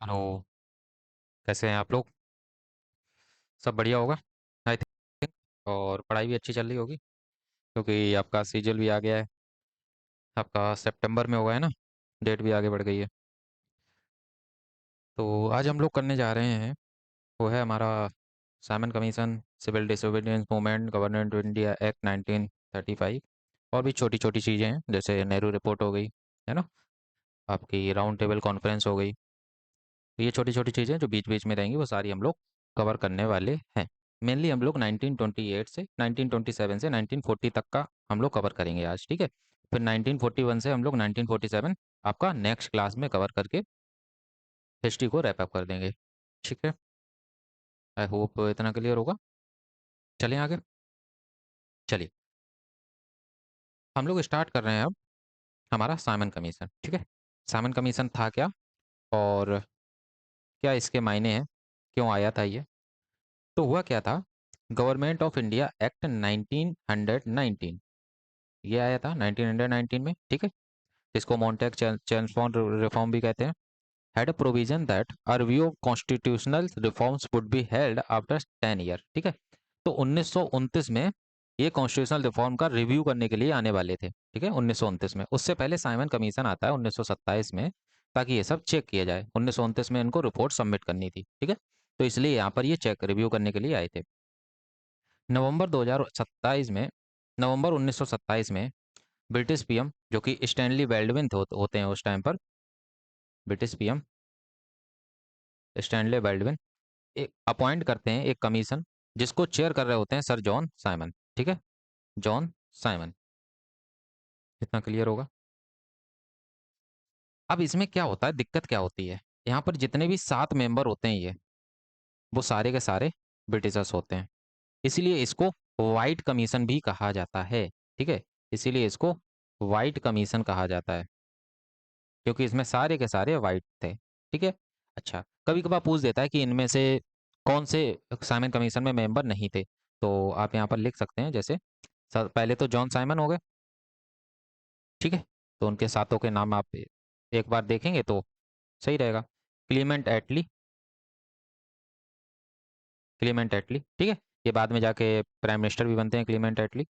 Hello. कैसे हैं आप लोग? सब बढ़िया होगा आई थिंक। और पढ़ाई भी अच्छी चल रही होगी क्योंकि आपका सीजल भी आ गया है। आपका सितंबर में होगा है ना? डेट भी आगे बढ़ गई है। तो आज हम लोग करने जा रहे हैं, वो है हमारा Simon commission, civil disobedience movement, government of India act 1935। और भी छोटी छोटी चीज़ें हैं जैसे नेहरू रिपोर्ट हो गई, है ना? आपकी राउंड टेबल कॉन्फ्रेंस हो गई। तो ये छोटी छोटी चीज़ें जो बीच बीच में रहेंगी वो सारी हम लोग कवर करने वाले हैं। मेनली हम लोग 1928 से 1927 से 1940 तक का हम लोग कवर करेंगे आज, ठीक है? फिर 1941 से हम लोग 1947 आपका नेक्स्ट क्लास में कवर करके हिस्ट्री को रैप अप कर देंगे, ठीक है? आई होप इतना क्लियर होगा। चलें आगे। चलिए, हम लोग स्टार्ट कर रहे हैं अब हमारा साइमन कमीशन, ठीक है? साइमन कमीशन था क्या, और क्या इसके मायने हैं, क्यों आया था ये? तो हुआ क्या था, गवर्नमेंट ऑफ इंडिया एक्ट 1919 ये आया था 1919 में, ठीक है? जिसको मॉन्टेक चेम्सफोर्ड रिफॉर्म भी कहते हैं। Had a provision that a review of constitutional reforms would be held after 10 year, ठीक है? तो 1929 में ये कॉन्स्टिट्यूशनल रिफॉर्म का रिव्यू करने के लिए आने वाले थे, ठीक है? 1929 में। उससे पहले साइमन कमीशन आता है 1927 में, ताकि ये सब चेक किया जाए। 1929 में इनको रिपोर्ट सबमिट करनी थी, ठीक है? तो इसलिए यहाँ पर ये चेक रिव्यू करने के लिए आए थे। नवंबर 2027 में, नवंबर 1927 में ब्रिटिश पीएम जो कि स्टैनली वेल्डविन होते हैं उस टाइम पर, ब्रिटिश पीएम स्टैनली वेल्डविन एक अपॉइंट करते हैं एक कमीशन, जिसको चेयर कर रहे होते हैं सर जॉन साइमन, ठीक है? John Simon. इतना क्लियर होगा। अब इसमें क्या होता है, दिक्कत क्या होती है? यहाँ पर जितने भी 7 मेंबर होते हैं ये, वो सारे के सारे ब्रिटिशर्स होते हैं। इसीलिए इसको वाइट कमीशन भी कहा जाता है, ठीक है? इसीलिए इसको वाइट कमीशन कहा जाता है, क्योंकि इसमें सारे के सारे वाइट थे, ठीक है? अच्छा, कभी कभार पूछ देता है कि इनमें से कौन से साइमन कमीशन में मेंबर नहीं थे, तो आप यहाँ पर लिख सकते हैं जैसे पहले तो जॉन साइमन हो गए, ठीक है? तो उनके साथों के नाम आप एक बार देखेंगे तो सही रहेगा। क्लीमेंट एटली, क्लीमेंट एटली, ठीक है? ये बाद में जाके प्राइम मिनिस्टर भी बनते हैं क्लीमेंट एटली।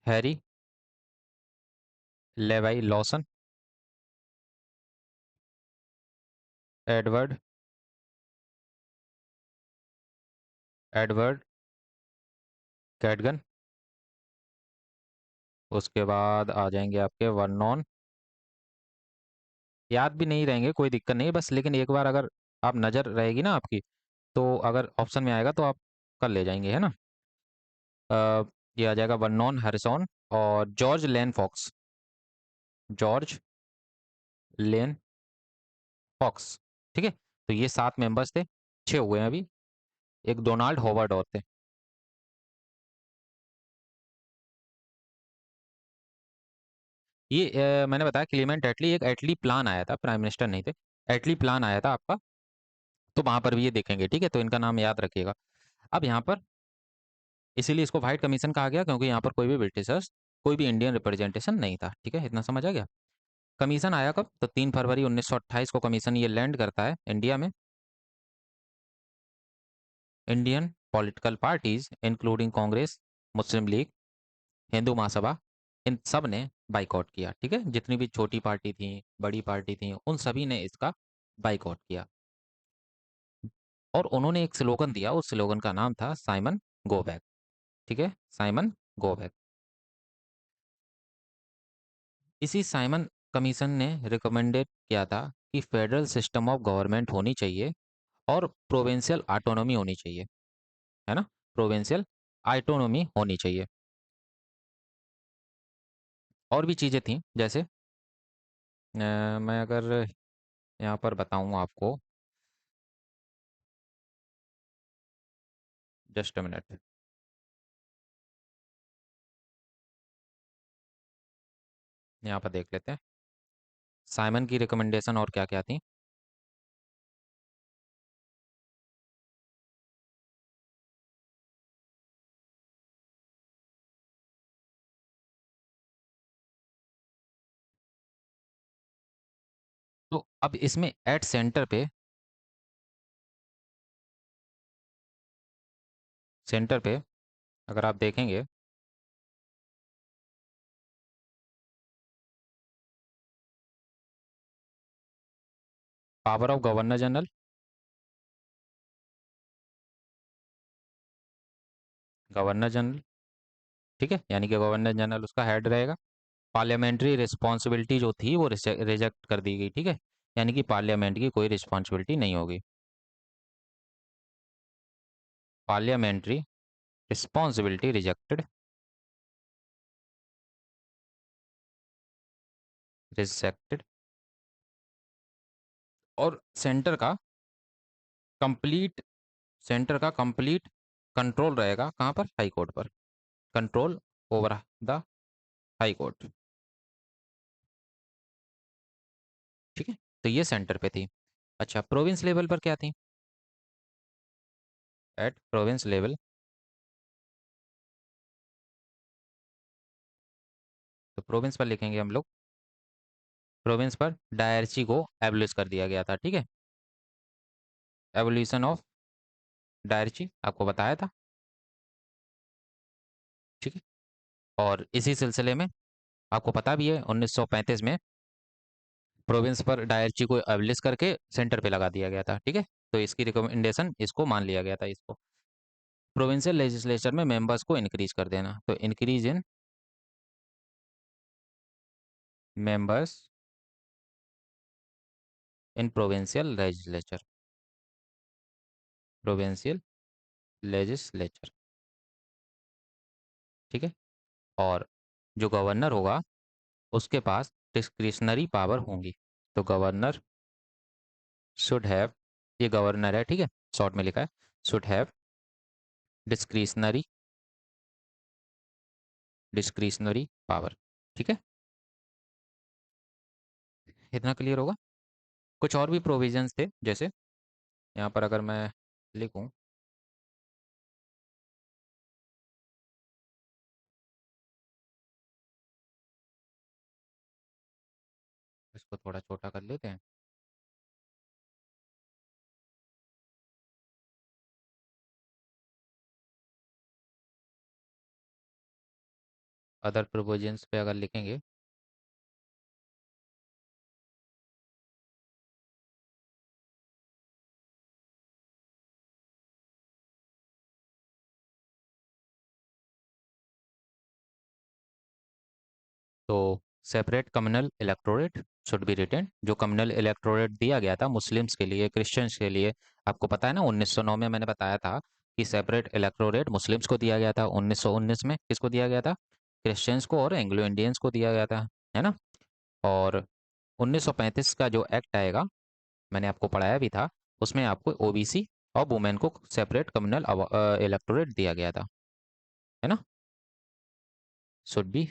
Harry लेवाई Lawson, Edward Edward कैडगन। उसके बाद आ जाएंगे आपके वर्नॉन। याद भी नहीं रहेंगे, कोई दिक्कत नहीं, बस लेकिन एक बार अगर आप नज़र रहेगी ना आपकी, तो अगर ऑप्शन में आएगा तो आप कर ले जाएंगे, है ना? अ, ये आ जाएगा वर्नॉन हैरिसॉन और George Lane Fox, George Lane Fox, ठीक है? तो ये 7 मेंबर्स थे, 6 हुए हैं अभी। एक डोनाल्ड होवर्ड और थे। ये मैंने बताया क्लीमेंट एटली, एक एटली प्लान आया था, प्राइम मिनिस्टर नहीं थे। एटली प्लान आया था आपका, तो वहां पर भी ये देखेंगे, ठीक है? तो इनका नाम याद रखिएगा। अब यहाँ पर इसीलिए इसको व्हाइट कमीशन कहा गया, क्योंकि यहाँ पर कोई भी ब्रिटिशर्स, कोई भी इंडियन रिप्रेजेंटेशन नहीं था, ठीक है? इतना समझ आ गया। कमीशन आया कब? तो 3 फरवरी 1928 को कमीशन ये लैंड करता है इंडिया में। Indian political parties including Congress, Muslim League, Hindu Mahasabha, इन सब ने बाइकआउट किया, ठीक है? जितनी भी छोटी पार्टी थी, बड़ी पार्टी थी, उन सभी ने इसका बाइकआउट किया। और उन्होंने एक स्लोगन दिया, उस स्लोगन का नाम था साइमन गो बैक, ठीक है? Simon go back. इसी साइमन कमीशन ने रिकमेंडेड किया था कि फेडरल सिस्टम ऑफ गवर्नमेंट होनी चाहिए और प्रोविंशियल ऑटोनॉमी होनी चाहिए, है ना? प्रोविंशियल ऑटोनॉमी होनी चाहिए। और भी चीज़ें थी जैसे मैं अगर यहाँ पर बताऊँ आपको, जस्ट अ मिनट, यहाँ पर देख लेते हैं साइमन की रिकमेंडेशन और क्या क्या थी। तो अब इसमें एट सेंटर पे अगर आप देखेंगे, power of governor general, governor general, ठीक है, यानी कि गवर्नर जनरल उसका हेड रहेगा। पार्लियामेंट्री रिस्पॉन्सिबिलिटी जो थी वो रिजेक्ट कर दी गई, ठीक है, यानी कि पार्लियामेंट की कोई रिस्पॉन्सिबिलिटी नहीं होगी। Parliamentary responsibility rejected, rejected. और कंप्लीट सेंटर का कंप्लीट कंट्रोल रहेगा कहाँ पर, हाई कोर्ट पर, control over the high court, ठीक है। तो ये सेंटर पे थी। अच्छा, प्रोविंस लेवल पर क्या थी? एट प्रोविंस लेवल, तो प्रोविंस पर लिखेंगे हम लोग, प्रोविंस पर डायरची को एबलिश कर दिया गया था, ठीक है। एवोल्यूशन ऑफ डायरची आपको बताया था, ठीक है। और इसी सिलसिले में आपको पता भी है 1935 में प्रोविंस पर डायरची को एबलिश करके सेंटर पे लगा दिया गया था, ठीक है। तो इसकी रिकमेंडेशन इसको मान लिया गया था, इसको प्रोविंशियल लेजिस्लेचर में मेंबर्स को इंक्रीज कर देना, तो increase in members in provincial legislature, provincial legislature, ठीक है। और जो गवर्नर होगा उसके पास डिस्क्रिशनरी पावर होंगी, तो गवर्नर शुड हैव, ये गवर्नर है, ठीक है, शॉर्ट में लिखा है, should have discretionary, discretionary power, ठीक है। इतना क्लियर होगा। कुछ और भी प्रोविजंस थे, जैसे यहाँ पर अगर मैं लिखूँ, इसको थोड़ा छोटा कर लेते हैं। अदर प्रोविजंस पे अगर लिखेंगे, तो separate communal electorate should be retain, जो कम्युनल इलेक्टोरेट दिया गया था मुस्लिम्स के लिए, क्रिश्चियंस के लिए, आपको पता है ना 1909 में मैंने बताया था कि सेपरेट इलेक्टोरेट मुस्लिम्स को दिया गया था, 1919 में किसको दिया गया था, क्रिश्चियंस को और एंग्लो इंडियंस को दिया गया था, है ना। और 1935 का जो एक्ट आएगा, मैंने आपको पढ़ाया भी था, उसमें आपको ओबीसी और वुमेन को सेपरेट कम्युनल इलेक्टोरेट दिया गया था, है ना। Should be,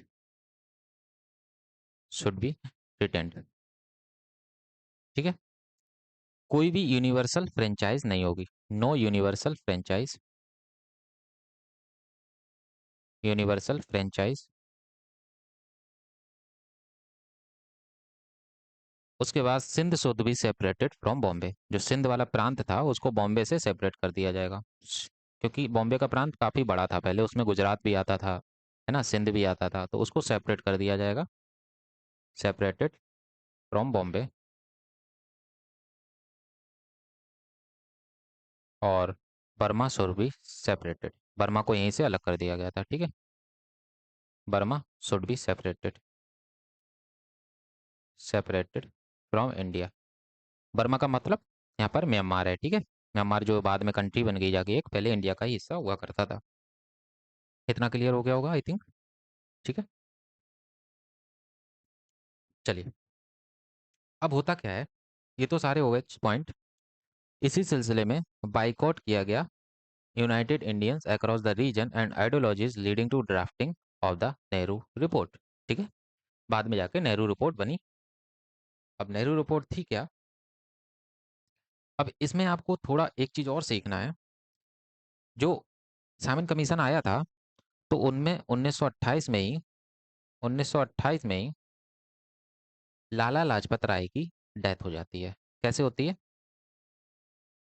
should be retained, ठीक है। कोई भी यूनिवर्सल फ्रेंचाइज नहीं होगी, no universal franchise, universal franchise. उसके बाद Sindh should be separated from Bombay, जो सिंध वाला प्रांत था उसको बॉम्बे से सेपरेट कर दिया जाएगा, क्योंकि बॉम्बे का प्रांत काफ़ी बड़ा था, पहले उसमें गुजरात भी आता था, है ना, सिंध भी आता था, तो उसको सेपरेट कर दिया जाएगा, सेपरेटेड फ्रॉम बॉम्बे। और Burma should be separated, Burma को यहीं से अलग कर दिया गया था, ठीक है। Burma should be separated, separated from India. Burma का मतलब यहाँ पर म्यांमार है, ठीक है, म्यांमार जो बाद में कंट्री बन गई जाके, एक पहले इंडिया का ही हिस्सा हुआ करता था। इतना क्लियर हो गया होगा आई थिंक, ठीक है। चलिए, अब होता क्या है, ये तो सारे हो गए पॉइंट। इसी सिलसिले में बाइकआउट किया गया united Indians across the region and ideologies leading to drafting of the Nehru report, ठीक है। बाद में जाके नेहरू रिपोर्ट बनी। अब नेहरू रिपोर्ट थी क्या, अब इसमें आपको थोड़ा एक चीज़ और सीखना है। जो साइमन कमीशन आया था, तो उनमें 1928 में ही, 1928 में ही लाला लाजपत राय की डेथ हो जाती है। कैसे होती है?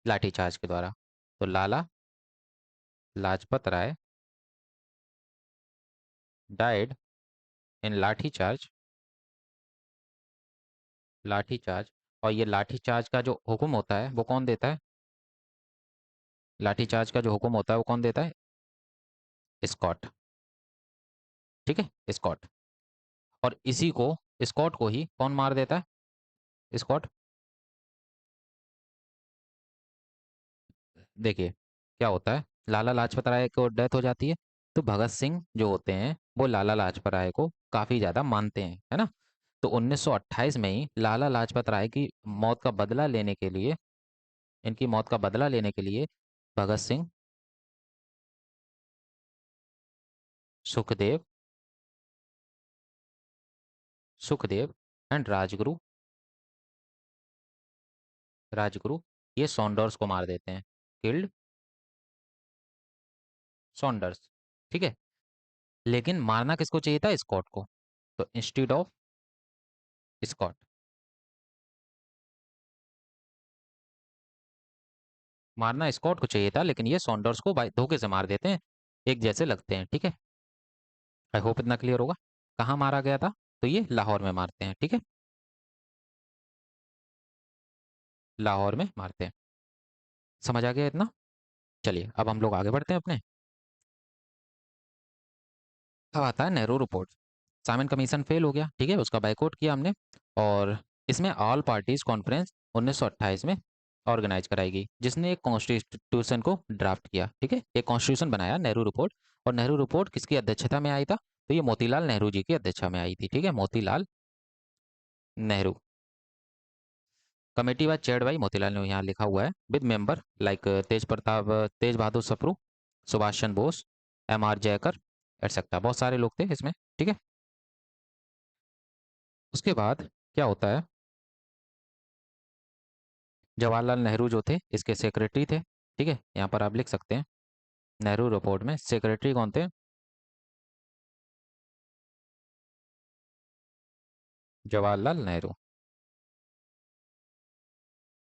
लाठीचार्ज के द्वारा। तो लाला लाजपत राय डाइड इन लाठीचार्ज। और ये लाठीचार्ज का जो हुक्म होता है वो कौन देता है? लाठीचार्ज का जो हुक्म होता है वो कौन देता है? स्कॉट। ठीक है, स्कॉट। और इसी को, स्कॉट को ही कौन मार देता है? स्कॉट। देखिए क्या होता है, लाला लाजपत राय को डेथ हो जाती है, तो भगत सिंह जो होते हैं वो लाला लाजपत राय को काफ़ी ज़्यादा मानते हैं, है ना। तो 1928 में ही लाला लाजपत राय की मौत का बदला लेने के लिए, इनकी मौत का बदला लेने के लिए भगत सिंह, सुखदेव सुखदेव एंड राजगुरु ये सॉन्डर्स को मार देते हैं। Killed Saunders. ठीक है। लेकिन मारना किसको चाहिए था? स्कॉट को। तो इंस्टीड ऑफ स्कॉट, मारना स्कॉट को चाहिए था, लेकिन ये सॉन्डर्स को धोखे से मार देते हैं। एक जैसे लगते हैं, ठीक है। आई होप इतना क्लियर होगा। कहाँ मारा गया था? तो ये लाहौर में मारते हैं, ठीक है। लाहौर में मारते हैं। समझ आ गया इतना? चलिए अब हम लोग आगे बढ़ते हैं अपने। अब आता है Nehru report. Simon commission fail हो गया, ठीक है, उसका बाइकआउट किया हमने। और इसमें ऑल पार्टीज कॉन्फ्रेंस 1928 में ऑर्गेनाइज कराई गई, जिसने एक कॉन्स्टिट्यूशन को ड्राफ्ट किया, ठीक है, एक कॉन्स्टिट्यूशन बनाया, नेहरू रिपोर्ट। और नेहरू रिपोर्ट किसकी अध्यक्षता में आई था? तो ये मोतीलाल नेहरू जी की अध्यक्षता में आई थी, ठीक है, Motilal Nehru. Committee was chaired by Motilal Nehru, यहाँ लिखा हुआ है, with member like Tej Pratap, Tej Bahadur Sapru, Subhash Chandra Bose, M R Jayakar etcetera, बहुत सारे लोग थे इसमें, ठीक है। उसके बाद क्या होता है, जवाहरलाल नेहरू जो थे इसके सेक्रेटरी थे, ठीक है, यहाँ पर आप लिख सकते हैं नेहरू रिपोर्ट में सेक्रेटरी कौन थे? जवाहरलाल नेहरू,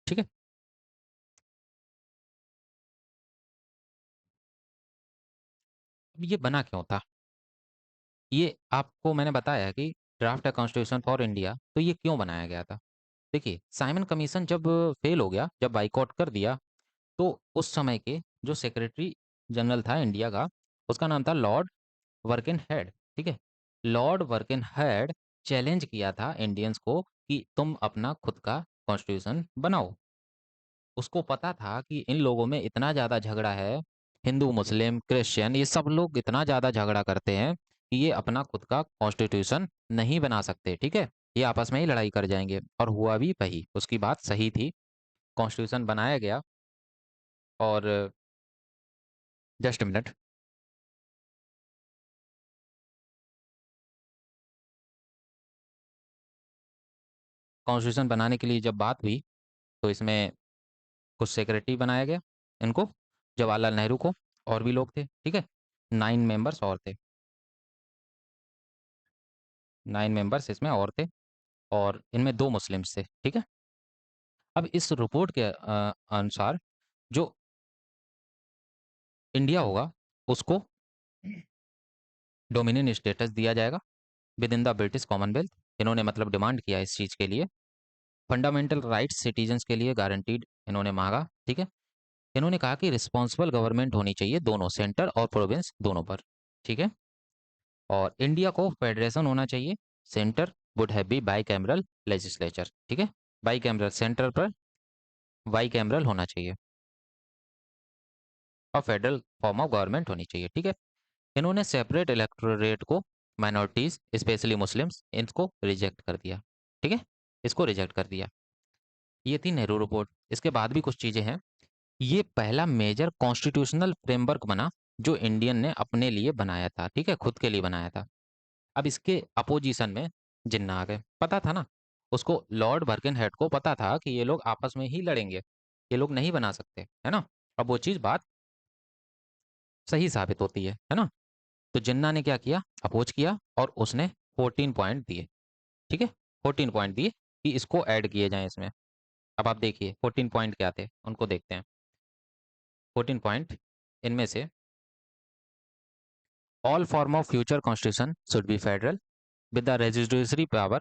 ठीक है। अब ये बना क्यों था? ये आपको मैंने बताया कि ड्राफ्ट कॉन्स्टिट्यूशन फॉर इंडिया, तो ये क्यों बनाया गया था? देखिए साइमन कमीशन जब फेल हो गया, जब बाइकआउट कर दिया, तो उस समय के जो सेक्रेटरी जनरल था इंडिया का, उसका नाम था लॉर्ड वर्किन हेड, ठीक है। लॉर्ड वर्किन हेड चैलेंज किया था इंडियंस को कि तुम अपना खुद का कॉन्स्टिट्यूशन बनाओ। उसको पता था कि इन लोगों में इतना ज़्यादा झगड़ा है, हिंदू मुस्लिम क्रिश्चियन ये सब लोग इतना ज़्यादा झगड़ा करते हैं कि ये अपना खुद का कॉन्स्टिट्यूशन नहीं बना सकते, ठीक है। ये आपस में ही लड़ाई कर जाएंगे, और हुआ भी वही, उसकी बात सही थी। कॉन्स्टिट्यूशन बनाया गया। और जस्ट मिनट। कॉन्स्टिट्यूशन बनाने के लिए जब बात हुई, तो इसमें कुछ सेक्रेटरी बनाया गया इनको, जवाहरलाल नेहरू को, और भी लोग थे, ठीक है। 9 मेंबर्स और थे, 9 मेंबर्स इसमें और थे, और इनमें 2 मुस्लिम्स थे, ठीक है। अब इस रिपोर्ट के अनुसार जो इंडिया होगा उसको डोमिनियन स्टेटस दिया जाएगा with in the British Commonwealth. इन्होंने मतलब डिमांड किया इस चीज़ के लिए। फंडामेंटल राइट्स सिटीजन्स के लिए गारंटीड इन्होंने मांगा, ठीक है। इन्होंने कहा कि रिस्पॉन्सिबल गवर्नमेंट होनी चाहिए दोनों, सेंटर और प्रोविंस दोनों पर, ठीक है। और इंडिया को फेडरेशन होना चाहिए, centre would have be bicameral legislature, ठीक है। बाई कैमरल सेंटर पर बाई कैमरल होना चाहिए, और फेडरल फॉर्म ऑफ गवर्नमेंट होनी चाहिए, ठीक है। इन्होंने सेपरेट इलेक्टोरेट को, माइनॉरिटीज स्पेशली मुस्लिम्स, इनको रिजेक्ट कर दिया, ठीक है, इसको रिजेक्ट कर दिया। ये थी नेहरू रिपोर्ट। इसके बाद भी कुछ चीज़ें हैं। ये पहला मेजर कॉन्स्टिट्यूशनल फ्रेमवर्क बना जो इंडियन ने अपने लिए बनाया था, ठीक है, खुद के लिए बनाया था। अब इसके अपोजिशन में जिन्ना आ गए, पता था ना उसको, लॉर्ड बर्किन हेड को पता था कि ये लोग आपस में ही लड़ेंगे, ये लोग नहीं बना सकते, है ना। अब वो चीज़ बात सही साबित होती है ना। तो जिन्ना ने क्या किया, अपोज किया, और उसने 14 पॉइंट दिए, ठीक है, 14 पॉइंट दिए। कि इसको ऐड किए जाएं इसमें। अब आप देखिए 14 पॉइंट क्या थे, उनको देखते हैं। 14 पॉइंट, इनमें से all form of future constitution should be federal with the registry power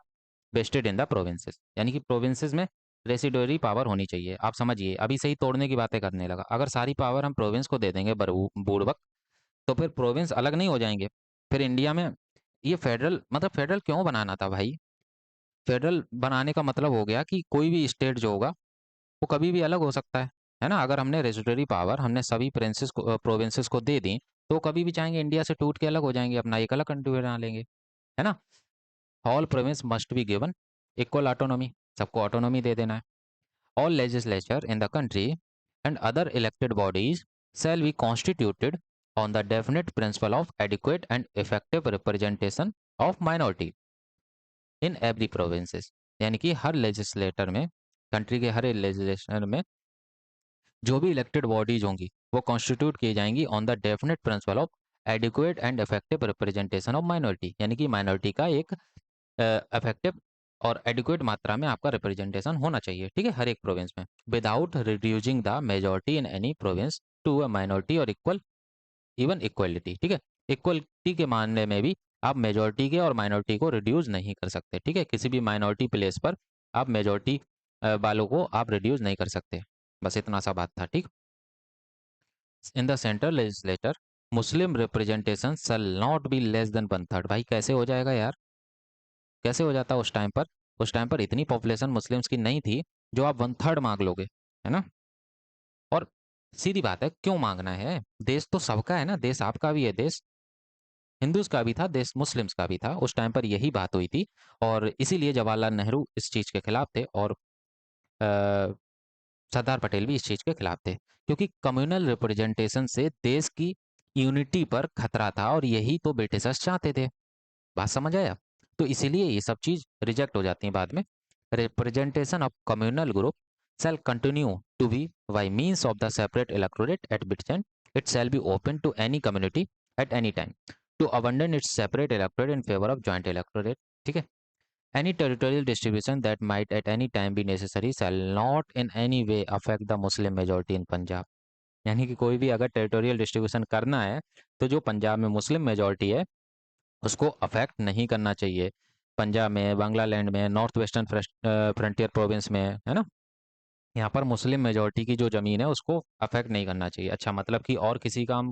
vested in the provinces, यानी कि प्रोविंसेस में रेसिडोरी पावर होनी चाहिए। आप समझिए, अभी सही तोड़ने की बातें करने लगा। अगर सारी पावर हम प्रोविंस को दे देंगे बूढ़वक, तो फिर प्रोविंस अलग नहीं हो जाएंगे। फिर इंडिया में ये फेडरल, मतलब फेडरल क्यों बनाना था भाई? फेडरल बनाने का मतलब हो गया कि कोई भी स्टेट जो होगा वो कभी भी अलग हो सकता है ना। अगर हमने रेजिडरी पावर हमने सभी प्रोविंसेस को दे दी, तो कभी भी चाहेंगे इंडिया से टूट के अलग हो जाएंगे, अपना एक अलग कंट्री बना लेंगे, है ना। All province must be given equal autonomy, सबको ऑटोनॉमी दे देना है। All legislature in the country and other elected bodies shall be constituted on the definite principle of adequate and effective representation of minority in every provinces, यानी कि हर legislator में, country के हर legislation में जो भी इलेक्टेड बॉडीज होंगी वो constitute की जाएंगी on the definite principle of adequate and effective representation of minority, यानी कि माइनॉरिटी का एक इफेक्टिव और एडिक्वेट मात्रा में आपका रिप्रेजेंटेशन होना चाहिए, ठीक है, हर एक प्रोविंस में, without reducing the majority in any province to a minority or equal, even equality, ठीक है। इक्वलिटी के मामले में भी आप मेजॉरिटी के और माइनॉरिटी को रिड्यूस नहीं कर सकते, ठीक है। किसी भी माइनॉरिटी प्लेस पर आप मेजॉरिटी वालों को आप रिड्यूस नहीं कर सकते। बस इतना सा बात था, ठीक। In the central legislator Muslim representation shall not be less than one third. भाई कैसे हो जाएगा यार, कैसे हो जाता उस टाइम पर? उस टाइम पर इतनी पॉपुलेशन मुस्लिम्स की नहीं थी जो आप वन थर्ड मांग लोगे, है ना। और सीधी बात है, क्यों मांगना है? देश तो सबका है ना, देश आपका भी है, देश हिंदूज का भी था, देश मुस्लिम्स का भी था। उस टाइम पर यही बात हुई थी और इसीलिए जवाहरलाल नेहरू इस चीज के खिलाफ थे और सरदार पटेल भी इस चीज के खिलाफ थे, क्योंकि कम्युनल रिप्रेजेंटेशन से देश की यूनिटी पर खतरा था और यही तो ब्रिटिशर्स चाहते थे। बात समझ आया? तो इसीलिए ये सब चीज रिजेक्ट हो जाती है बाद में। Representation of communal group shall continue to be by means of the separate electorate at Bitsand. It shall be open to any community at any time to abandon its separate electorate in favor of joint electorate, ठीक है। Any territorial distribution that might at any time be necessary shall not in any way affect the Muslim majority in Punjab. यानी कि कोई भी अगर territorial distribution करना है तो जो पंजाब में मुस्लिम मेजॉरिटी है उसको अफेक्ट नहीं करना चाहिए। पंजाब में, बांग्लालैंड में, नॉर्थ वेस्टर्न फ्रंटियर प्रोविंस में, है ना, यहाँ पर मुस्लिम मेजॉरिटी की जो ज़मीन है उसको अफेक्ट नहीं करना चाहिए। अच्छा, मतलब कि और किसी का हम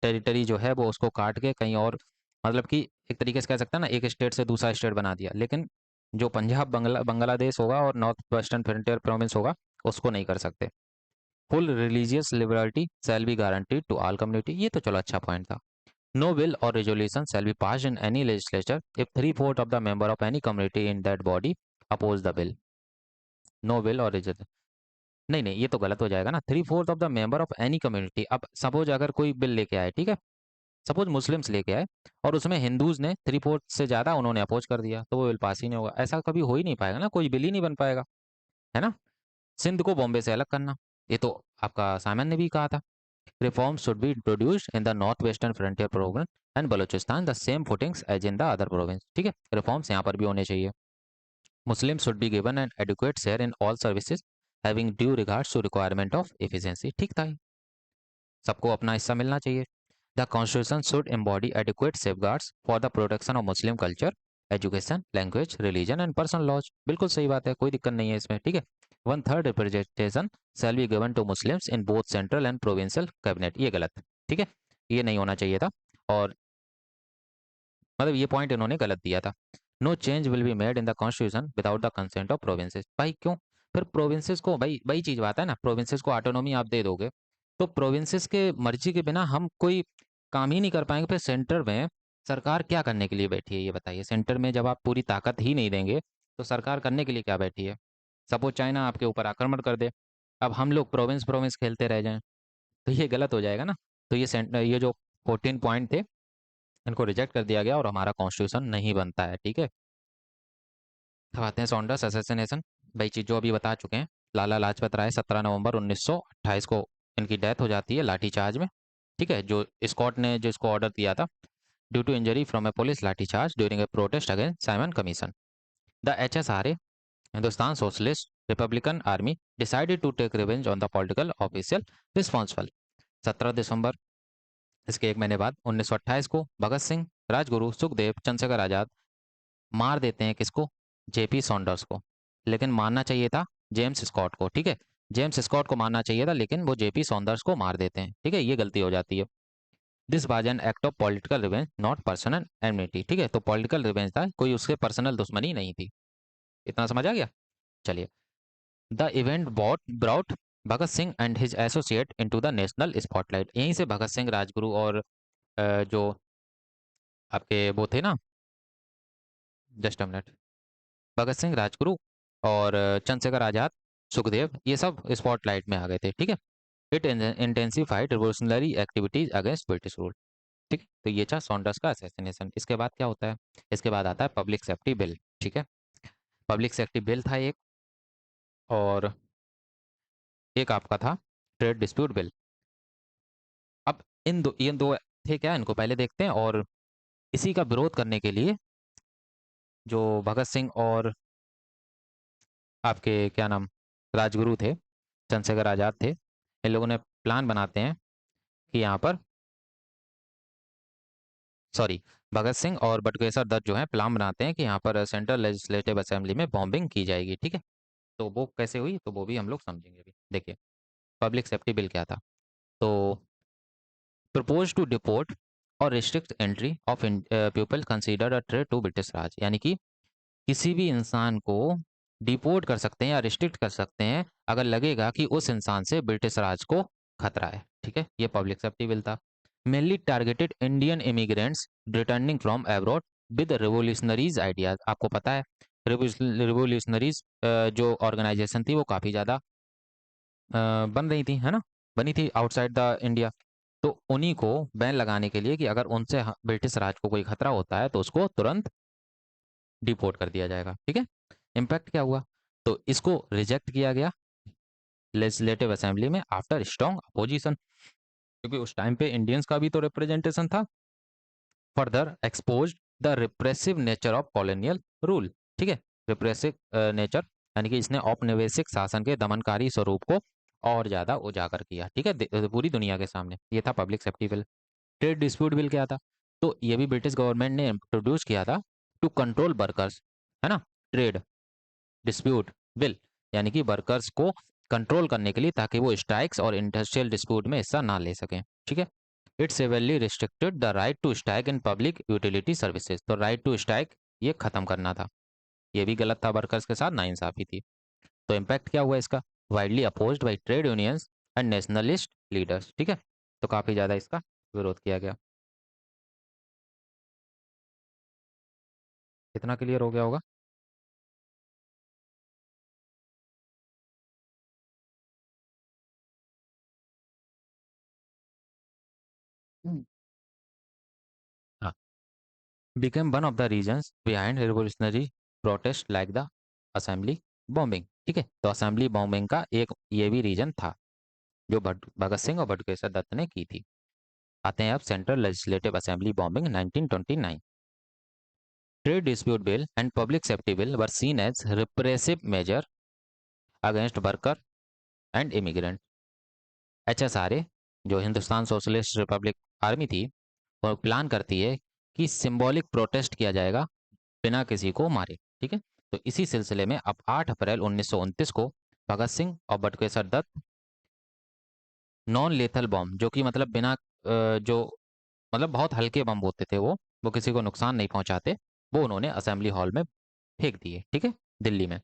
टेरिटरी जो है वो उसको काट के कहीं और, मतलब कि एक तरीके से कह सकते हैं ना, एक स्टेट से दूसरा स्टेट बना दिया, लेकिन जो पंजाब बांग्लादेश होगा और नॉर्थ वेस्टर्न फ्रंटियर प्रोविंस होगा उसको नहीं कर सकते। Full religious liberty shall be guaranteed to all community, ये तो चलो अच्छा पॉइंट था। No bill or resolution shall be passed in any legislature if 3/4 of the member of any community in that body oppose the bill. No bill or resolution, नहीं नहीं, ये तो गलत हो जाएगा ना। 3/4 of the member of any community, अब suppose अगर कोई बिल लेके आए, ठीक है, सपोज मुस्लिम्स लेके आए और उसमें हिंदूज ने 3/4 से ज्यादा उन्होंने अपोज कर दिया, तो वो बिल पास ही नहीं होगा। ऐसा कभी हो ही नहीं पाएगा ना, कोई बिल ही नहीं बन पाएगा, है ना। सिंध को बॉम्बे से अलग करना, ये तो आपका साइमन ने भी कहा था। Reforms should be introduced in the North western Frontier program and Baluchistan the same footings as in the other province, ठीक है। रिफॉर्म्स यहाँ पर भी होने चाहिए। Muslim should be given an adequate share in all services having due regards to requirement of efficiency, ठीक था, सबको अपना हिस्सा मिलना चाहिए। The constitution should embody adequate safeguards for the protection of Muslim culture, education, language, religion and personal laws, बिल्कुल सही बात है, कोई दिक्कत नहीं है इसमें, ठीक है। 1/3 representation shall be given to Muslims in both central and provincial cabinet, ये गलत, ठीक है, ये नहीं होना चाहिए था। और मतलब ये पॉइंट इन्होंने गलत दिया था। No change will be made in the constitution without the consent of provinces. भाई क्यों? फिर प्रोविंसेस को, भाई वही चीज बात है ना, प्रोविंसेस को ऑटोनॉमी आप दे दोगे तो प्रोविंसेस के मर्जी के बिना हम कोई काम ही नहीं कर पाएंगे। फिर सेंटर में सरकार क्या करने के लिए बैठी है, ये बताइए? सेंटर में जब आप पूरी ताकत ही नहीं देंगे तो सरकार करने के लिए क्या बैठी है? सपोज चाइना आपके ऊपर आक्रमण कर दे, अब हम लोग प्रोविंस प्रोविंस खेलते रह जाएं, तो ये गलत हो जाएगा ना। तो ये जो 14 पॉइंट थे इनको रिजेक्ट कर दिया गया और हमारा कॉन्स्टिट्यूशन नहीं बनता है, ठीक है। अब आते हैं सॉन्डर्स असैसिनेशन। भाई चीज जो अभी बता चुके हैं, लाला लाजपत राय 17 नवंबर 1928 को इनकी डेथ हो जाती है लाठीचार्ज में, ठीक है। जो स्कॉट ने जो इसको ऑर्डर दिया था, due to injury from a police lathi charge during a protest against Simon commission. The HSRA Hindustan socialist republican army decided to take revenge on the political official responsible. 17 दिसंबर, इसके एक महीने बाद 1928 को भगत सिंह, राजगुरु, सुखदेव, चंद्रशेखर आजाद मार देते हैं किसको? जेपी सॉन्डर्स को। लेकिन मारना चाहिए था जेम्स स्कॉट को, ठीक है। जेम्स स्कॉट को मारना चाहिए था, लेकिन वो जेपी सॉन्डर्स को मार देते हैं, ठीक है। ये गलती हो जाती है। This was an act of political revenge not personal enmity, ठीक है। तो पॉलिटिकल रिवेंज था, कोई उससे पर्सनल दुश्मनी नहीं थी। इतना समझ आ गया? चलिए। The event brought Bhagat Singh and his associate into the national spotlight. यहीं से भगत सिंह, राजगुरु और जो आपके वो थे ना, just a minute, Bhagat Singh, Rajguru और चंद्रशेखर आजाद, सुखदेव, ये सब स्पॉटलाइट में आ गए थे, ठीक है। It intensified revolutionary activities against British rule, ठीक है। तो ये था सॉन्डर्स का असैसिनेशन। इसके बाद क्या होता है? इसके बाद आता है पब्लिक सेफ्टी बिल, ठीक है। पब्लिक सेफ्टी बिल था एक, और एक आपका था ट्रेड डिस्प्यूट बिल। अब इन दो थे क्या, इनको पहले देखते हैं। और इसी का विरोध करने के लिए जो भगत सिंह और आपके क्या नाम, राजगुरु थे, चंद्रशेखर आजाद थे, इन लोगों ने प्लान बनाते हैं कि यहाँ पर, सॉरी, भगत सिंह और बटुकेश्वर दत्त जो है प्लान बनाते हैं कि यहाँ पर सेंट्रल लेजिस्लेटिव असेंबली में बॉम्बिंग की जाएगी, ठीक है। तो वो कैसे हुई, तो वो भी हम लोग समझेंगे अभी। देखिए, पब्लिक सेफ्टी बिल क्या था। तो प्रपोज टू डिपोर्ट और restrict entry of people considered a threat to British Raj, यानी कि किसी भी इंसान को डिपोर्ट कर सकते हैं या रिस्ट्रिक्ट कर सकते हैं अगर लगेगा कि उस इंसान से ब्रिटिश राज को खतरा है, ठीक है। ये पब्लिक सेफ्टी बिल था। Mainly targeted Indian immigrants returning from abroad with revolutionaries ideas. आपको पता है रिवोल्यूशनरीज जो ऑर्गेनाइजेशन थी वो काफ़ी ज़्यादा बन रही थी, है ना, बनी थी आउटसाइड द इंडिया। तो उन्हीं को बैन लगाने के लिए कि अगर उनसे ब्रिटिश राज को कोई खतरा होता है तो उसको तुरंत डिपोर्ट कर दिया जाएगा, ठीक है। इम्पैक्ट क्या हुआ? तो इसको रिजेक्ट किया गया लेजिस्लेटिव असेंबली में आफ्टर स्ट्रॉन्ग अपोजिशन, क्योंकि उस टाइम पे इंडियंस का भी तो रिप्रेजेंटेशन था। Further expose the repressive nature of colonial rule, ठीक है। रिप्रेसिव नेचर यानी कि इसने औपनिवेशिक शासन के दमनकारी स्वरूप को और ज्यादा उजागर किया, ठीक है, पूरी दुनिया के सामने। ये था public safety bill. Trade dispute bill क्या था? तो ये भी ब्रिटिश गवर्नमेंट ने इंट्रोड्यूस किया था टू कंट्रोल वर्कर्स, है ना। ट्रेड डिस्प्यूट बिल यानी कि वर्कर्स को कंट्रोल करने के लिए, ताकि वो स्ट्राइक्स और इंडस्ट्रियल डिस्प्यूट में हिस्सा ना ले सकें, ठीक है। It severely restricted the right to strike in public utility services. तो राइट टू स्ट्राइक ये खत्म करना था, ये भी गलत था, वर्कर्स के साथ नाइंसाफी थी। तो इम्पैक्ट क्या हुआ इसका? Widely opposed by trade unions and nationalist leaders, ठीक है। तो काफ़ी ज़्यादा इसका विरोध किया गया। कितना क्लियर हो गया होगा? हाँ, became one of the reasons behind revolutionary protest like the assembly bombing, ठीक है। तो असेंबली बॉम्बिंग का एक ये भी रीजन था जो भगत सिंह और बटुकेश्वर दत्त ने की थी। आते हैं अब central legislative assembly bombing 1929। Trade dispute bill and public safety bill were seen as repressive measure against worker and immigrant. HSRA, जो हिंदुस्तान सोशलिस्ट रिपब्लिक आर्मी थी, वो प्लान करती है कि सिंबॉलिक प्रोटेस्ट किया जाएगा बिना किसी को मारे, ठीक है। तो इसी सिलसिले में अब 8 अप्रैल 1929 को भगत सिंह और Batukeshwar Dutt non lethal bomb, जो कि मतलब बिना जो मतलब बहुत हल्के बम होते थे, वो किसी को नुकसान नहीं पहुंचाते, वो उन्होंने असेंबली हॉल में फेंक दिए, ठीक है, दिल्ली में।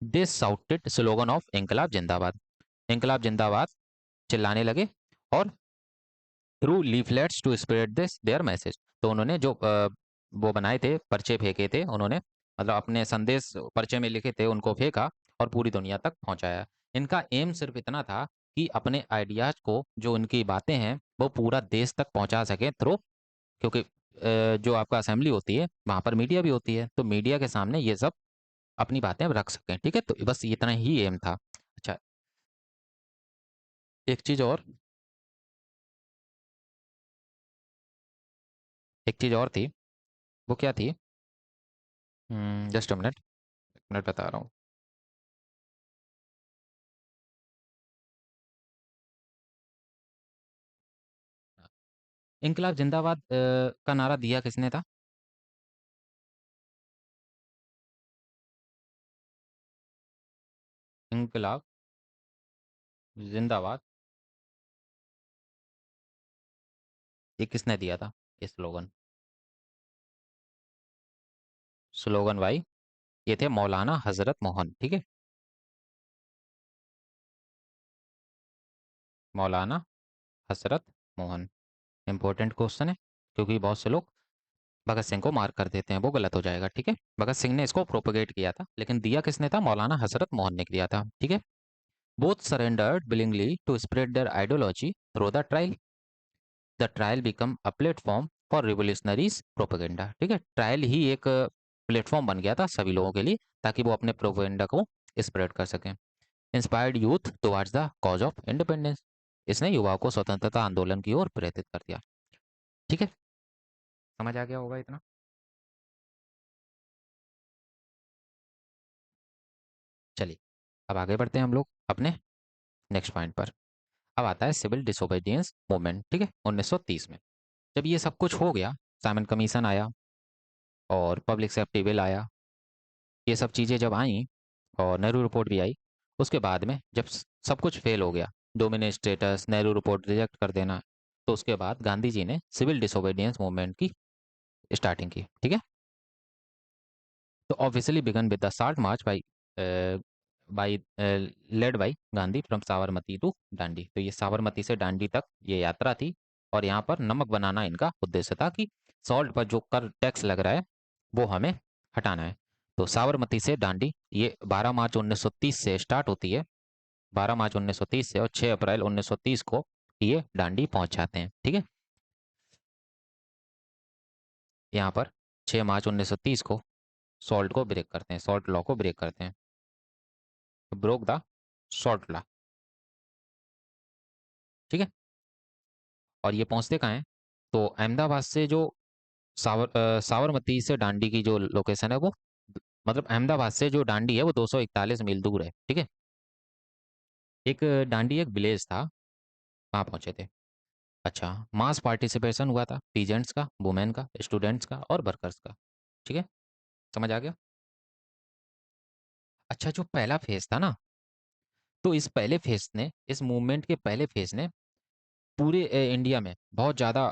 दे साउटेड स्लोगन ऑफ इंकलाब जिंदाबाद, इंकलाब जिंदाबाद चिल्लाने लगे, और through leaflets to spread this their message. तो उन्होंने जो वो बनाए थे, पर्चे फेंके थे उन्होंने, मतलब अपने संदेश पर्चे में लिखे थे, उनको फेंका और पूरी दुनिया तक पहुंचाया। इनका एम सिर्फ इतना था कि अपने आइडियाज को, जो उनकी बातें हैं, वो पूरा देश तक पहुंचा सकें थ्रू, क्योंकि जो आपका असेंबली होती है वहां पर मीडिया भी होती है, तो मीडिया के सामने ये सब अपनी बातें रख सकें, ठीक है। तो बस इतना ही एम था। अच्छा, एक चीज और, एक चीज और थी, वो क्या थी? जस्ट अ मिनट, एक मिनट बता रहा हूँ। इंकलाब जिंदाबाद का नारा दिया किसने था? इंकलाब जिंदाबाद, ये किसने दिया था ये स्लोगन? स्लोगन भाई, ये थे मौलाना हजरत मोहन, ठीक है। मौलाना हजरत मोहन। इंपॉर्टेंट क्वेश्चन है, क्योंकि बहुत से लोग भगत सिंह को मार कर देते हैं, वो गलत हो जाएगा, ठीक है। भगत सिंह ने इसको प्रोपोगेट किया था, लेकिन दिया किसने था? मौलाना हजरत मोहन ने दिया था, ठीक है। Both surrendered willingly to spread their ideology through the trial. The trial become a platform for revolutionaries propaganda, ठीक है। ट्रायल ही एक प्लेटफॉर्म बन गया था सभी लोगों के लिए, ताकि वो अपने प्रोपेगेंडा को स्प्रेड कर सकें। Inspired youth towards the cause of independence, इसने युवाओं को स्वतंत्रता आंदोलन की ओर प्रेरित कर दिया, ठीक है। समझ आ गया होगा इतना। चलिए, अब आगे बढ़ते हैं हम लोग अपने नेक्स्ट पॉइंट पर। अब आता है सिविल डिसोबीडियंस मूवमेंट, ठीक है, 1930 में। जब ये सब कुछ हो गया, साइमन कमीशन आया और पब्लिक सेफ्टी बिल आया, ये सब चीज़ें जब आई और नेहरू रिपोर्ट भी आई, उसके बाद में जब सब कुछ फेल हो गया, dominate status, Nehru report reject कर देना, तो उसके बाद गांधी जी ने सिविल डिसोबीडियंस मूवमेंट की स्टार्टिंग की, ठीक है। तो obviously began with the salt march by led by Gandhi from Sabarmati to Dandi. तो ये साबरमती से डांडी तक ये यात्रा थी, और यहाँ पर नमक बनाना इनका उद्देश्य था कि सॉल्ट पर जो कर टैक्स लग रहा है वो हमें हटाना है। तो साबरमती से डांडी ये 12 मार्च 1930 से स्टार्ट होती है, 12 मार्च 1930 से, और 6 अप्रैल 1930 को ये डांडी पहुंच जाते हैं, ठीक है। यहाँ पर 6 मार्च 1930 को सॉल्ट को ब्रेक करते हैं, सॉल्ट लॉ को ब्रेक करते हैं, ब्रोक द सॉल्ट लॉ, ठीक है। और ये पहुंचते कहाँ हैं? तो अहमदाबाद से जो साबरमती से डांडी की जो लोकेशन है वो, मतलब अहमदाबाद से जो डांडी है वो 241 मील दूर है, ठीक है। एक डांडी एक विलेज था, वहाँ पहुंचे थे। अच्छा, मास पार्टिसिपेशन हुआ था पीजेंट्स का, वुमेन का, स्टूडेंट्स का और वर्कर्स का, ठीक है। समझ आ गया। अच्छा, जो पहला फेज था ना, तो इस पहले फेज ने, इस मूवमेंट के पहले फेज ने पूरे इंडिया में बहुत ज़्यादा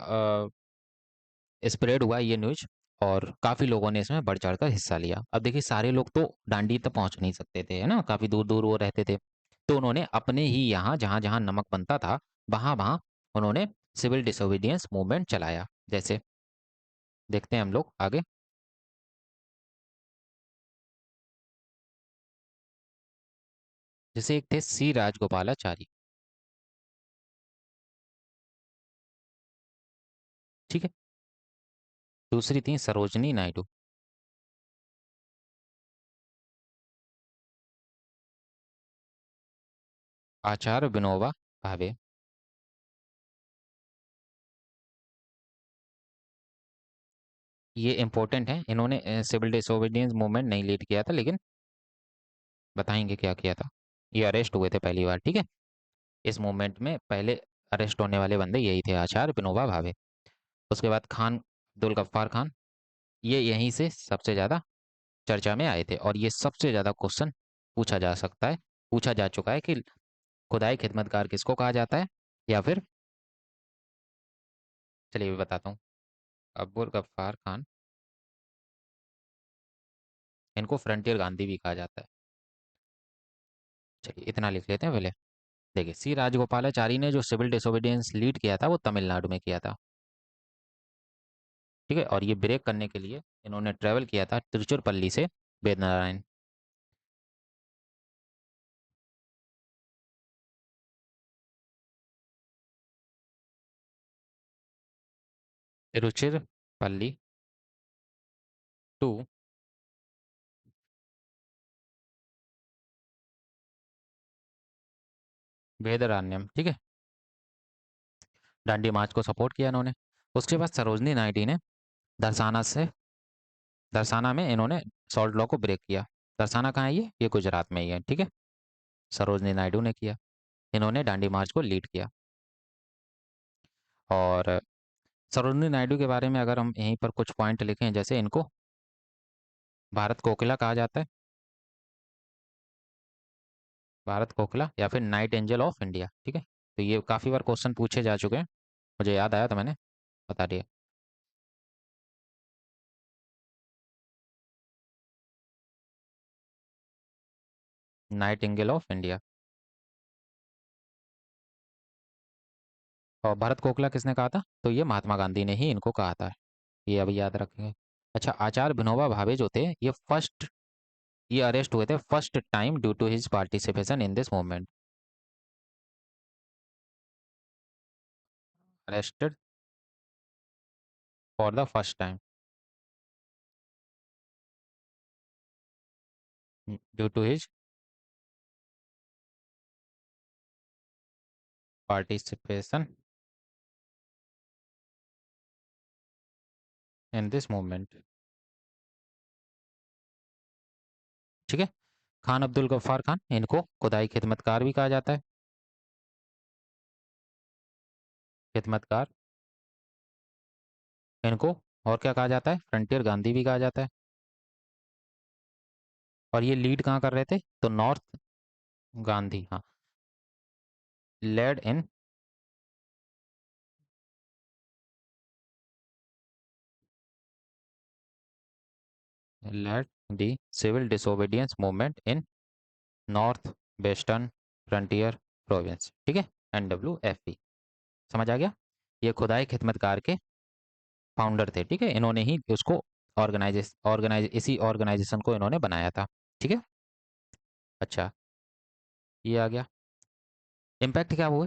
स्प्रेड हुआ ये न्यूज, और काफ़ी लोगों ने इसमें बढ़ चढ़ कर हिस्सा लिया। अब देखिए, सारे लोग तो डांडी तक पहुंच नहीं सकते थे, है ना, काफ़ी दूर दूर वो रहते थे। तो उन्होंने अपने ही यहाँ जहाँ जहाँ नमक बनता था, वहाँ वहाँ उन्होंने सिविल डिसोबीडियंस मूवमेंट चलाया। जैसे देखते हैं हम लोग आगे। जैसे एक थे सी राजगोपालाचारी, ठीक है। दूसरी थी सरोजनी नायडू। आचार्य विनोबा भावे। ये इंपॉर्टेंट है, इन्होंने सिविल डिसोबीडियंस मूवमेंट नहीं लीड किया था, लेकिन बताएंगे क्या किया था। ये अरेस्ट हुए थे पहली बार, ठीक है। इस मूवमेंट में पहले अरेस्ट होने वाले बंदे यही थे, आचार्य विनोबा भावे। उसके बाद खान अब्दुल गफ्फार खान, ये यहीं से सबसे ज़्यादा चर्चा में आए थे, और ये सबसे ज़्यादा क्वेश्चन पूछा जा सकता है, पूछा जा चुका है कि खुदाई खिदमतगार किसको कहा जाता है, या फिर, चलिए मैं बताता हूँ। अब्दुल गफ्फार खान, इनको फ्रंटियर गांधी भी कहा जाता है। चलिए इतना लिख लेते हैं पहले। देखिए, सी राजगोपालाचारी ने जो सिविल डिसोबीडियंस लीड किया था वो तमिलनाडु में किया था, ठीक है। और ये ब्रेक करने के लिए इन्होंने ट्रेवल किया था तिरुचिरपल्ली से वेदनारायण। तिरुचिरपल्ली टू वेदरान्यम, ठीक है। डांडी मार्च को सपोर्ट किया इन्होंने। उसके बाद सरोजनी नायडू ने दरसाना से, दरसाना में इन्होंने सॉल्ट लॉ को ब्रेक किया। दरसाना कहाँ है? ये गुजरात में ही है, ठीक है। सरोजनी नायडू ने किया, इन्होंने डांडी मार्च को लीड किया। और सरोजिनी नायडू के बारे में अगर हम यहीं पर कुछ पॉइंट लिखें, जैसे इनको भारत कोकिला कहा जाता है, भारत कोकिला या फिर नाइट एंजल ऑफ इंडिया, ठीक है। तो ये काफ़ी बार क्वेश्चन पूछे जा चुके हैं, मुझे याद आया तो मैंने बता दिया। Night angel of India. और भारत कोकिला किसने कहा था? तो ये महात्मा गांधी ने ही इनको कहा था, ये अभी याद रखेंगे। अच्छा, आचार्य विनोबा भावे जो थे, ये अरेस्ट हुए थे first time due to his participation in this movement. Arrested for the first time due to his participation in this movement, ठीक है। खान अब्दुल गफ्फार खान, इनको खुदाई खिदमतकार भी कहा जाता है, खिदमतकार। इनको और क्या कहा जाता है? फ्रंटियर गांधी भी कहा जाता है। और ये लीड कहाँ कर रहे थे? तो नॉर्थ गांधी, हाँ, led in led the civil disobedience movement in North western frontier province, ठीक है, NWFP। समझ आ गया? ये खुदाई खिदमतकार के फाउंडर थे, ठीक है। इन्होंने ही उसको ऑर्गेनाइज इसी ऑर्गेनाइजेशन को इन्होंने बनाया था, ठीक है। अच्छा, ये आ गया। इम्पैक्ट क्या हुए?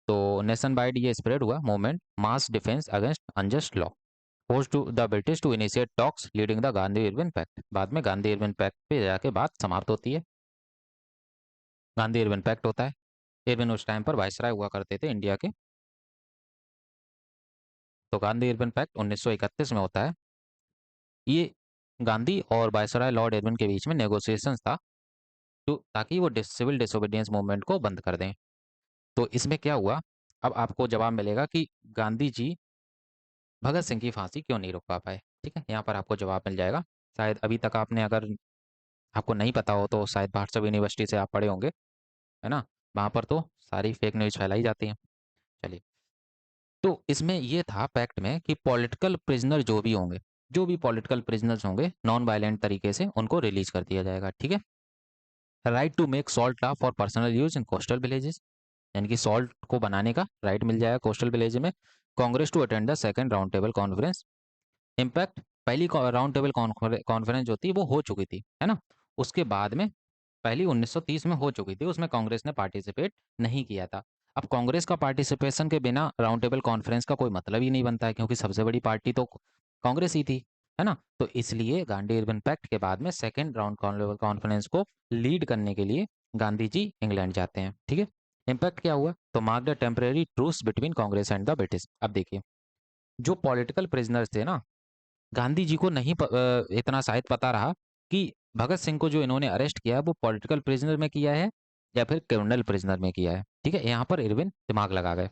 तो नेशन वाइड ये स्प्रेड हुआ movement, mass defence against unjust law, force to the British to initiate talks leading the Gandhi Irwin pact. बाद में गांधी इरविन पैक्ट पे जाके बात समाप्त होती है। गांधी इरविन पैक्ट होता है। इरविन उस टाइम पर वायसराय हुआ करते थे इंडिया के। तो गांधी इरविन पैक्ट 1931 में होता है। ये गांधी और वायसराय लॉर्ड इरविन के बीच में नेगोशिएशंस था, तो ताकि वो सिविल डिसोबीडियंस मूवमेंट को बंद कर दें। तो इसमें क्या हुआ? अब आपको जवाब मिलेगा कि गांधी जी भगत सिंह की फांसी क्यों नहीं रुकवा पाए, ठीक है। यहाँ पर आपको जवाब मिल जाएगा। शायद अभी तक आपने, अगर आपको नहीं पता हो तो शायद भार्सव यूनिवर्सिटी से आप पढ़े होंगे, है ना। वहाँ पर तो सारी फेक न्यूज़ फैलाई जाती हैं। चलिए, तो इसमें ये था पैक्ट में कि पॉलिटिकल प्रिजनर जो भी होंगे, जो भी पॉलिटिकल प्रिजनर्स होंगे नॉन वायलेंट तरीके से उनको रिलीज कर दिया जाएगा, ठीक है। Right to make salt law for personal use in coastal villages, यानी कि सॉल्ट को बनाने का राइट मिल जाएगा कोस्टल विलेज में। Congress to attend the second round table conference. Impact, पहली राउंड टेबल कॉन्फ्रेंस जो थी वो हो चुकी थी, है ना। उसके बाद में पहली 1930 में हो चुकी थी, उसमें कांग्रेस ने पार्टिसिपेट नहीं किया था। अब कांग्रेस का पार्टिसिपेशन के बिना राउंड टेबल कॉन्फ्रेंस का कोई मतलब ही नहीं बनता है, क्योंकि सबसे बड़ी पार्टी तो कांग्रेस ही थी, है ना। तो इसलिए गांधी इरविन पैक्ट के बाद में सेकेंड राउंड कॉन्फ्रेंस को लीड करने के लिए गांधी जी इंग्लैंड जाते हैं, ठीक है। इम्पैक्ट क्या हुआ? तो mark the temporary truce between Congress and the British. अब देखिए, जो पॉलिटिकल प्रिजनर्स थे ना, गांधी जी को नहीं इतना शायद पता रहा कि भगत सिंह को जो इन्होंने अरेस्ट किया है वो पॉलिटिकल प्रिजनर में किया है या फिर क्रिमिनल प्रिजनर में किया है, ठीक है। यहाँ पर इरविन दिमाग लगा गए।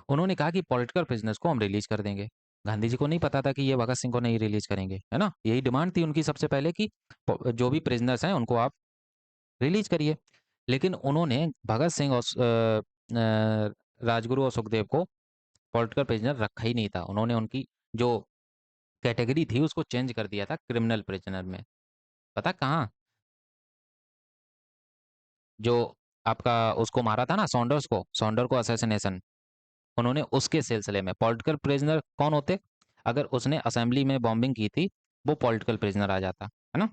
उन्होंने कहा कि पॉलिटिकल प्रिजनर्स को हम रिलीज कर देंगे। गांधी जी को नहीं पता था कि ये भगत सिंह को नहीं रिलीज करेंगे, है ना। यही डिमांड थी उनकी सबसे पहले कि जो भी प्रिजनर्स हैं उनको आप रिलीज करिए। लेकिन उन्होंने भगत सिंह और राजगुरु और सुखदेव को पॉलिटिकल प्रिजनर रखा ही नहीं था। उन्होंने उनकी जो कैटेगरी थी उसको चेंज कर दिया था क्रिमिनल प्रिजनर में। पता कहाँ? जो आपका उसको मारा था ना, सॉन्डर्स को, सॉन्डर को असैसिनेशन, उन्होंने उसके सिलसिले में पॉलिटिकल प्रिजनर कौन होते? अगर उसने असेंबली में बॉम्बिंग की थी, वो पॉलिटिकल प्रिजनर आ जाता, है ना।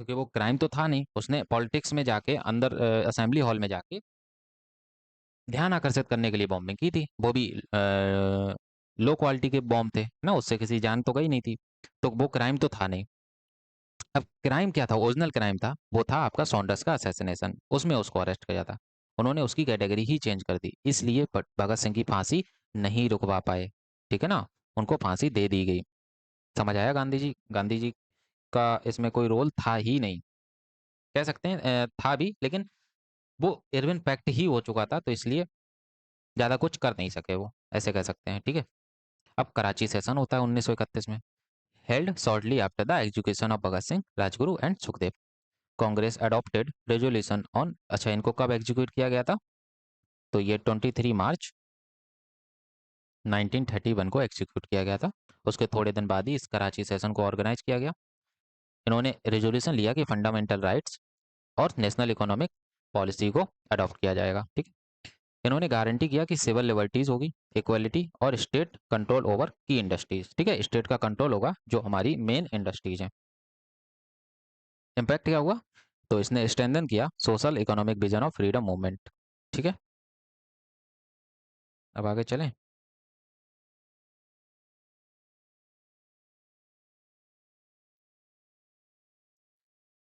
क्योंकि वो क्राइम तो था नहीं, उसने पॉलिटिक्स में जाके अंदर असेंबली हॉल में जाके ध्यान आकर्षित करने के लिए बॉम्बिंग की थी। वो भी लो क्वालिटी के बॉम्ब थे ना, उससे किसी जान तो गई नहीं थी। तो वो क्राइम तो था नहीं। अब क्राइम क्या था? ओरिजिनल क्राइम था, वो था आपका सॉन्डर्स का असैसिनेशन, उसमें उसको अरेस्ट किया था। उन्होंने उसकी कैटेगरी ही चेंज कर दी, इसलिए भगत सिंह की फांसी नहीं रुकवा पाए, ठीक है ना। उनको फांसी दे दी गई। समझ आया? गांधी जी का इसमें कोई रोल था ही नहीं, कह सकते हैं था भी, लेकिन वो इरविन पैक्ट ही हो चुका था, तो इसलिए ज़्यादा कुछ कर नहीं सके वो, ऐसे कह सकते हैं, ठीक है। अब कराची सेशन होता है 1931 में, held shortly after the execution of Bhagat Singh, Rajguru and Sukhdev. Congress adopted resolution on, अच्छा इनको कब एग्जीक्यूट किया गया था, तो ये 23 मार्च 1931 को एग्जीक्यूट किया गया था। उसके थोड़े दिन बाद ही इस कराची सेशन को ऑर्गेनाइज किया गया। इन्होंने रेजोल्यूशन लिया कि फंडामेंटल राइट्स और नेशनल इकोनॉमिक पॉलिसी को अडॉप्ट किया जाएगा। ठीक है, इन्होंने गारंटी किया कि सिविल लिबर्टीज होगी, इक्वलिटी और स्टेट कंट्रोल ओवर की इंडस्ट्रीज। ठीक है, स्टेट का कंट्रोल होगा जो हमारी मेन इंडस्ट्रीज हैं। इम्पैक्ट क्या हुआ, तो इसने स्ट्रेंथन किया social economic vision of freedom movement. ठीक है, अब आगे चलें।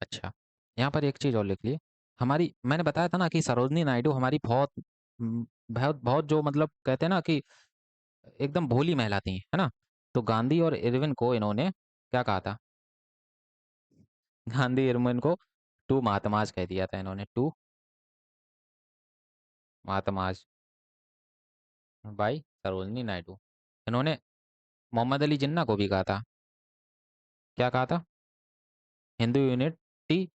अच्छा, यहाँ पर एक चीज़ और लिख लिए, हमारी मैंने बताया था ना कि सरोजनी नायडू हमारी बहुत बहुत बहुत जो मतलब कहते हैं ना कि एकदम भोली महिला थी, है ना। तो गांधी और इरविन को इन्होंने क्या कहा था, गांधी इरविन को टू महात्माज कह दिया था इन्होंने, टू महात्माज बाई सरोजनी नायडू। इन्होंने मोहम्मद अली जिन्ना को भी कहा था, क्या कहा था, Hindu unity,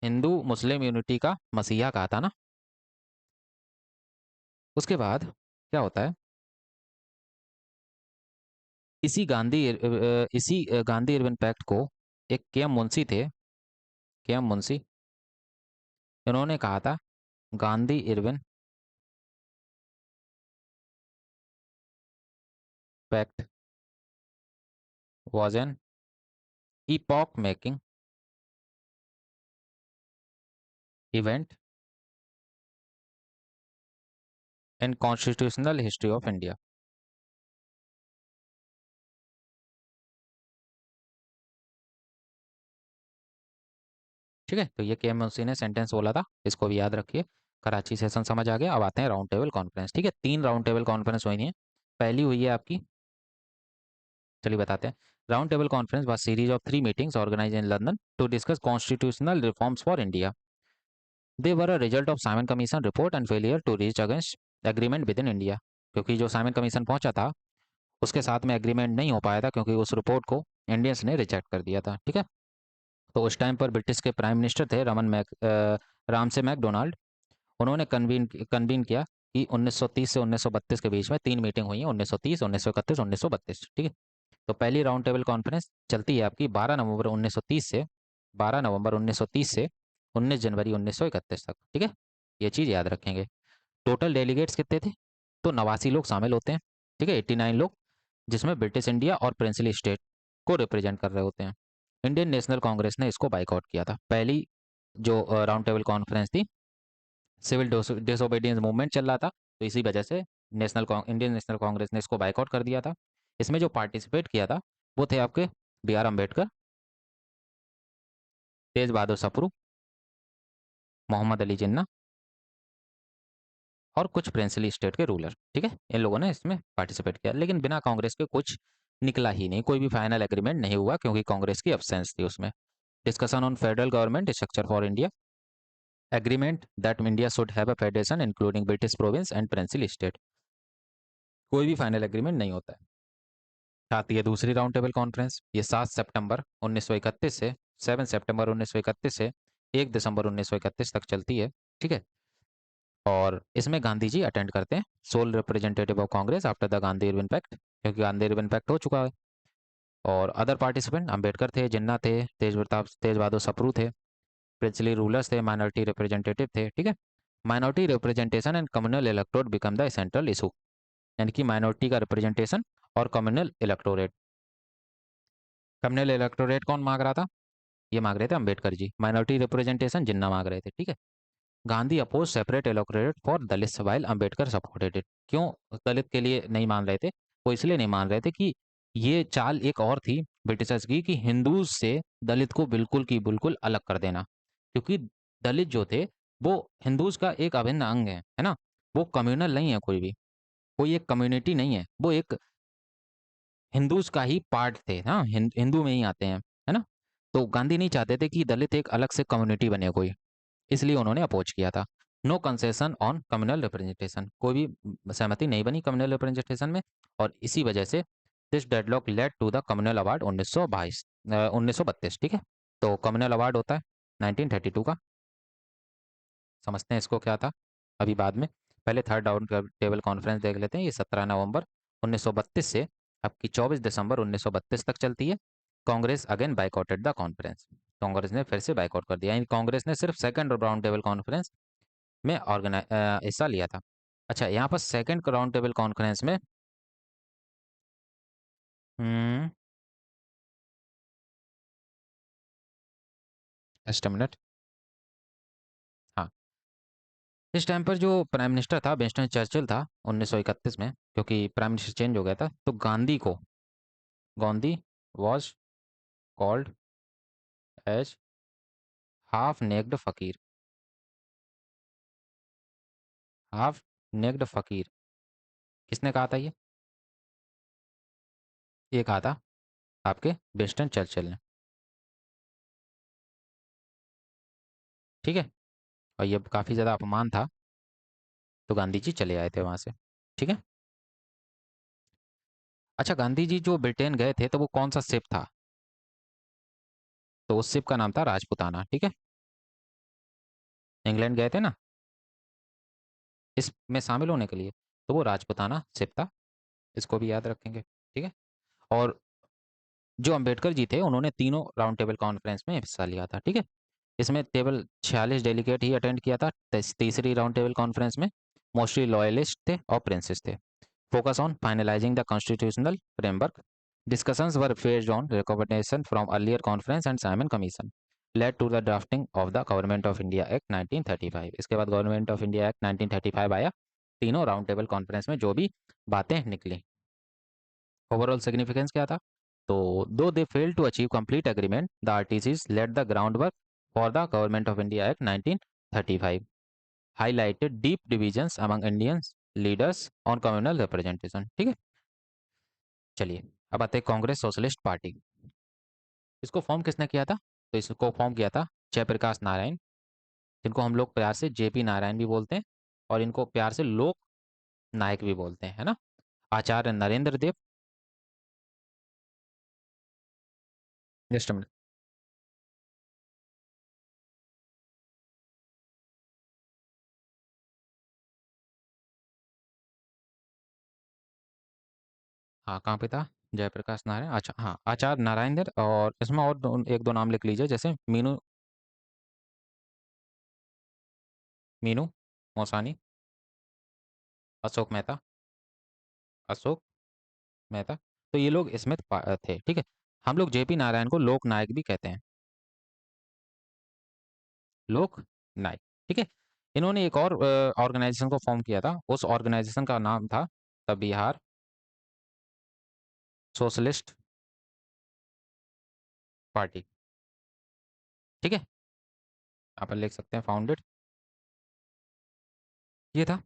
Hindu Muslim unity का मसीहा कहा था ना। उसके बाद क्या होता है, इसी गांधी इरविन पैक्ट को एक के एम मुंशी थे, के एम मुंशी, इन्होंने कहा था Gandhi Irwin pact was an epoch making event in constitutional history of India। ठीक है, तो ये के एम मुंशी ने सेंटेंस बोला था, इसको भी याद रखिए। कराची सेशन समझ आ गया। अब आते हैं राउंड टेबल कॉन्फ्रेंस। ठीक है, 3 राउंड टेबल कॉन्फ्रेंस हुई है। पहली हुई है आपकी, चलिए बताते हैं। Round table conference was series of 3 meetings organized in London to discuss constitutional reforms for India. They were a result of Simon commission report and failure to reach against agreement with in India. क्योंकि जो Simon commission पहुंचा था उसके साथ में agreement नहीं हो पाया था, क्योंकि उस रिपोर्ट को इंडियंस ने रिजेक्ट कर दिया था। ठीक है, तो उस टाइम पर ब्रिटिश के प्राइम मिनिस्टर थे राम से मैकडोनाल्ड। उन्होंने कन्वीन किया कि 1930 से 1932 के बीच में 3 मीटिंग हुई है, 1930, 1931, 1932। ठीक है, तो पहली राउंड टेबल कॉन्फ्रेंस चलती है आपकी 12 नवंबर 1930 से 12 नवंबर 1930 से 19 जनवरी 1931 तक। ठीक है, ये चीज़ याद रखेंगे। टोटल डेलीगेट्स कितने थे, तो 89 लोग शामिल होते हैं। ठीक है, 89 लोग, जिसमें ब्रिटिश इंडिया और प्रिंसली स्टेट को रिप्रेजेंट कर रहे होते हैं। इंडियन नेशनल कांग्रेस ने इसको बाइकआउट किया था। पहली जो राउंड टेबल कॉन्फ्रेंस थी, सिविल डिसोबीडियंस मूवमेंट चल रहा था, तो इसी वजह से इंडियन नेशनल कांग्रेस ने इसको बाइकआउट कर दिया था। इसमें जो पार्टिसिपेट किया था वो थे आपके बी आर अम्बेडकर, तेज बहादुर सप्रू, मोहम्मद अली जिन्ना और कुछ प्रिंसली स्टेट के रूलर। ठीक है, इन लोगों ने इसमें पार्टिसिपेट किया, लेकिन बिना कांग्रेस के कुछ निकला ही नहीं, कोई भी फाइनल एग्रीमेंट नहीं हुआ, क्योंकि कांग्रेस की अब्सेंस थी उसमें। Discussion on federal government structure for India, agreement that India should have a federation including British province and princely state. कोई भी फाइनल एग्रीमेंट नहीं होता है। आती है दूसरी राउंड टेबल कॉन्फ्रेंस, ये 7 सितंबर 1931 से 7 सितंबर 1931 से 1 दिसंबर 1931 तक चलती है। ठीक है, और इसमें गांधी जी अटेंड करते हैं, sole representative of Congress after the Gandhi Irwin pact, क्योंकि गांधी इरविन पैक्ट हो चुका है। और अदर पार्टिसिपेंट अंबेडकर थे, जिन्ना थे, तेज बहादुर सप्रू थे, प्रिंसली रूलर्स थे, माइनॉरिटी रिप्रेजेंटेटिव थे। ठीक है, minority representation and communal electorate become the central issue, यानी कि माइनॉरिटी का रिप्रेजेंटेशन और कम्युनल इलेक्टोरेट। कम्युनल इलेक्टोरेट कौन मांग रहा था, ये मांग रहे थे अंबेडकर जी। माइनॉरिटी रिप्रेजेंटेशन जिन्ना मांग रहे थे। ठीक है, Gandhi oppose separate electorate for Dalit while Ambedkar supported it. क्यों दलित के लिए नहीं मान रहे थे, वो इसलिए नहीं मान रहे थे कि ये चाल एक और थी ब्रिटिशर्स की, कि हिंदूज से दलित को बिल्कुल की बिल्कुल अलग कर देना। क्योंकि दलित जो थे वो हिंदूज का एक अभिन्न अंग है ना, वो कम्युनल नहीं है, कोई भी कोई एक कम्युनिटी नहीं है, वो एक हिंदूज का ही पार्ट थे ना, हिंदू में ही आते हैं, है ना। तो गांधी नहीं चाहते थे कि दलित एक अलग से कम्युनिटी बने कोई, इसलिए उन्होंने अपोज किया था। No concession on communal representation, कोई भी सहमति नहीं बनी कम्युनल रिप्रेजेंटेशन में, और इसी वजह से this deadlock led to the communal award 1932, ठीक है। तो कम्युनल अवार्ड होता है 1932 का। समझते हैं इसको क्या था अभी बाद में। पहले थर्ड राउंड टेबल कॉन्फ्रेंस देख लेते हैं। ये 17 नवंबर 1932 से आपकी 24 दिसंबर 1932 तक चलती है। Congress again boycotted the conference. Congress ने फिर से बाइकआउट कर दिया, यानी कांग्रेस ने सिर्फ सेकंड राउंड टेबल कॉन्फ्रेंस में हिस्सा लिया था। अच्छा, यहाँ पर सेकंड राउंड टेबल कॉन्फ्रेंस में हम्म जस्ट मिनट। हाँ, इस टाइम पर जो प्राइम मिनिस्टर था विंस्टन चर्चिल था 1931 में, क्योंकि प्राइम मिनिस्टर चेंज हो गया था। तो Gandhi was called as half naked fakir. Half naked fakir किसने कहा था ये कहा था आपके विंस्टन चर्चिल ने, ठीक है। और ये काफ़ी ज़्यादा अपमान था, तो गांधी जी चले आए थे वहाँ से, ठीक है। अच्छा, गांधी जी जो ब्रिटेन गए थे तो वो कौन सा शिप था? तो उस शिप का नाम था राजपुताना, ठीक है। इंग्लैंड गए थे ना इसमें शामिल होने के लिए, तो वो राजपुताना शिप था। इसको भी याद रखेंगे, ठीक है। और जो अंबेडकर जी थे उन्होंने तीनों राउंड टेबल कॉन्फ्रेंस में हिस्सा लिया था, ठीक है। इसमें केवल 46 डेलीगेट ही अटेंड किया था तीसरी राउंड टेबल कॉन्फ्रेंस में। मोस्टली लॉयलिस्ट थे और प्रिंसेस थे। Focus on finalising the constitutional framework. Discussions were based on recommendation from earlier conference and Simon Commission led to the drafting of the Government of India act 1935। इसके बाद government of India act 1935 आया। तीनों round table conference में जो भी बातें निकली, overall significance क्या था? तो though they fail to achieve complete agreement, the RTCs led the ground work for the Government of India act 1935, highlighted deep divisions among Indian leaders on communal representation, ठीक है। चलिए, अब आते हैं कांग्रेस सोशलिस्ट पार्टी। इसको फॉर्म किसने किया था? तो इसको फॉर्म किया था जयप्रकाश नारायण, जिनको हम लोग प्यार से जेपी नारायण भी बोलते हैं, और इनको प्यार से लोक नायक भी बोलते हैं, है ना। आचार्य नरेंद्र देव। Just minute. हाँ, कहाँ पे था? जयप्रकाश नारायण, अच्छा हाँ, आचार्य नारायण देव। और इसमें और एक दो नाम लिख लीजिए, जैसे मीनू मीनू मौसानी, अशोक मेहता, अशोक मेहता। तो ये लोग इसमें थे, ठीक है। हम लोग जेपी नारायण को लोक नायक भी कहते हैं, लोक नायक, ठीक है। इन्होंने एक और ऑर्गेनाइजेशन को फॉर्म किया था। उस ऑर्गेनाइजेशन का नाम था द बिहार सोशलिस्ट पार्टी, ठीक है। आप लिख सकते हैं फाउंडेड, ये था।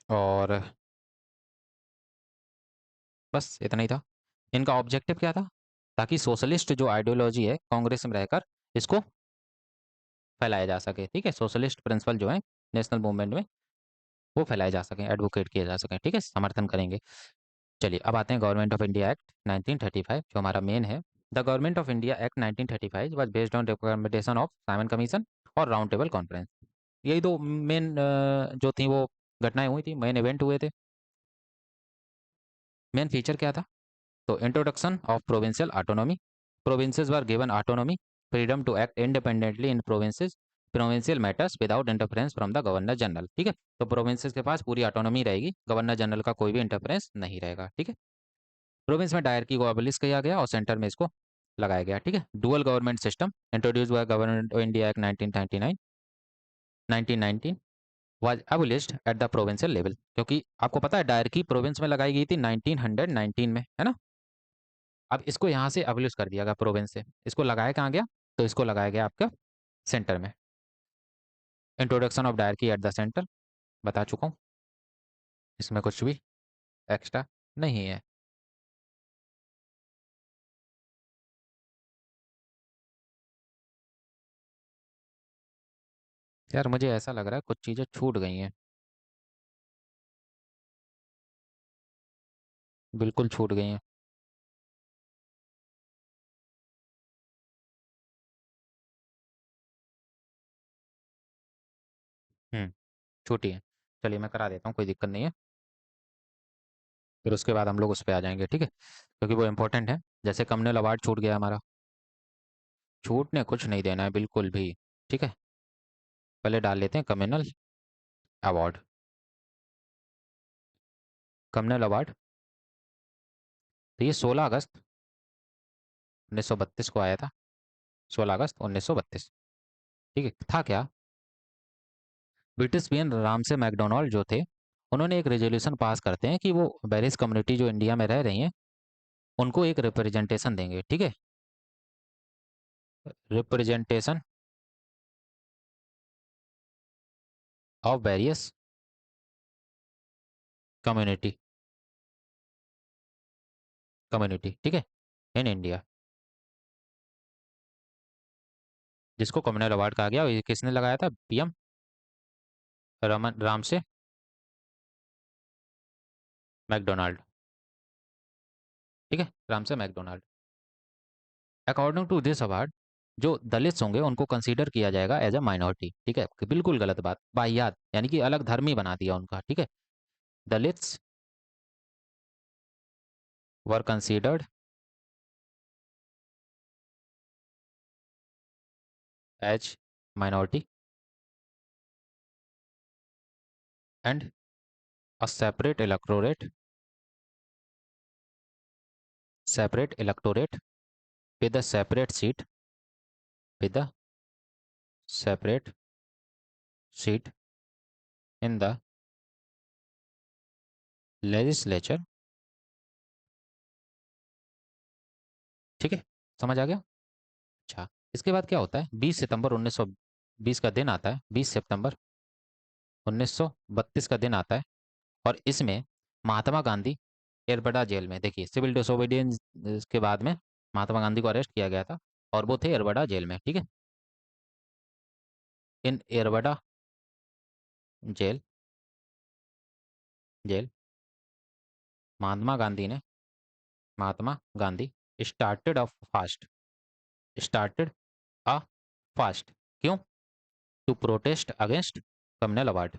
और बस इतना ही था। इनका ऑब्जेक्टिव क्या था? ताकि सोशलिस्ट जो आइडियोलॉजी है कांग्रेस में रहकर इसको फैलाया जा सके, ठीक है। सोशलिस्ट प्रिंसिपल जो है नेशनल मूवमेंट में वो फैलाए जा सकें, एडवोकेट किए जा सकें, ठीक है, समर्थन करेंगे। चलिए, अब आते हैं गवर्नमेंट ऑफ इंडिया एक्ट 1935, जो हमारा मेन है। The Government of India act 1935 was based on recommendation of Simon commission और राउंड टेबल कॉन्फ्रेंस। यही दो मेन जो थी वो घटनाएं हुई थी, मेन इवेंट हुए थे। मेन फीचर क्या था? तो introduction of provincial autonomy. Provinces were given autonomy, freedom to act independently in provinces, provincial matters without interference from the governor general, ठीक है। तो प्रोविंसेस के पास पूरी ऑटोनॉमी रहेगी, गवर्नर जनरल का कोई भी इंटरफेरेंस नहीं रहेगा, ठीक है। प्रोविंस में डायरकी को अबलिश किया गया और सेंटर में इसको लगाया गया, ठीक है। Dual government system introduce by government of India act 1999 1919 was abolished at the provincial level, क्योंकि आपको पता है डायरकी प्रोविंस में लगाई गई थी 1919 में, है ना। अब इसको यहाँ से अबलिश कर दिया गया प्रोविंस से, इसको लगाया कहाँ गया? तो इसको लगाया गया आपका सेंटर में। Introduction of dyarchy at the centre बता चुका हूँ, इसमें कुछ भी एक्स्ट्रा नहीं है। यार मुझे ऐसा लग रहा है कुछ चीज़ें छूट गई हैं। बिल्कुल छूट गई हैं। हम्म, छूटी हैं। चलिए मैं करा देता हूँ, कोई दिक्कत नहीं है। फिर उसके बाद हम लोग उस पे आ जाएंगे, ठीक है, क्योंकि वो इम्पोर्टेंट है। जैसे कम्युनल अवार्ड छूट गया हमारा। छूट ने कुछ नहीं देना है बिल्कुल भी। ठीक है, पहले डाल लेते हैं कम्युनल अवार्ड। कम्युनल अवार्ड, तो ये 16 अगस्त 1932 को आया था। 16 अगस्त 1932। ठीक है, था क्या? ब्रिटिश पीएम रामसे मैकडोनाल्ड जो थे, उन्होंने एक रेजोल्यूशन पास करते हैं कि वो बैरिस कम्युनिटी जो इंडिया में रह रही हैं, उनको एक रिप्रेजेंटेशन देंगे। ठीक है, representation of various community, community, ठीक है, इन इंडिया, जिसको कम्युनल अवार्ड कहा गया। और ये किसने लगाया था? पीएम रमन राम से मैकडोनाल्ड। ठीक है, Ramsay MacDonald. According to this award, जो दलित्स होंगे उनको कंसीडर किया जाएगा एज अ माइनॉरिटी। ठीक है, कि बिल्कुल गलत बात, वाहियात, यानी कि अलग धर्म ही बना दिया उनका। ठीक है, Dalits were considered as minority and a separate electorate with a separate seat, with a separate seat in the legislature. ठीक है, समझ आ गया? अच्छा, इसके बाद क्या होता है? 20 सितंबर 1920 का दिन आता है, 20 सितंबर 1932 का दिन आता है। और इसमें महात्मा गांधी एरबडा जेल में, देखिए सिविल डिसोबीडियंस के बाद में महात्मा गांधी को अरेस्ट किया गया था, और वो थे एरबडा जेल में। ठीक है, in Yerwada jail, jail Mahatma Gandhi ने, Mahatma Gandhi started a fast, started a fast, क्यों? To protest against communal award.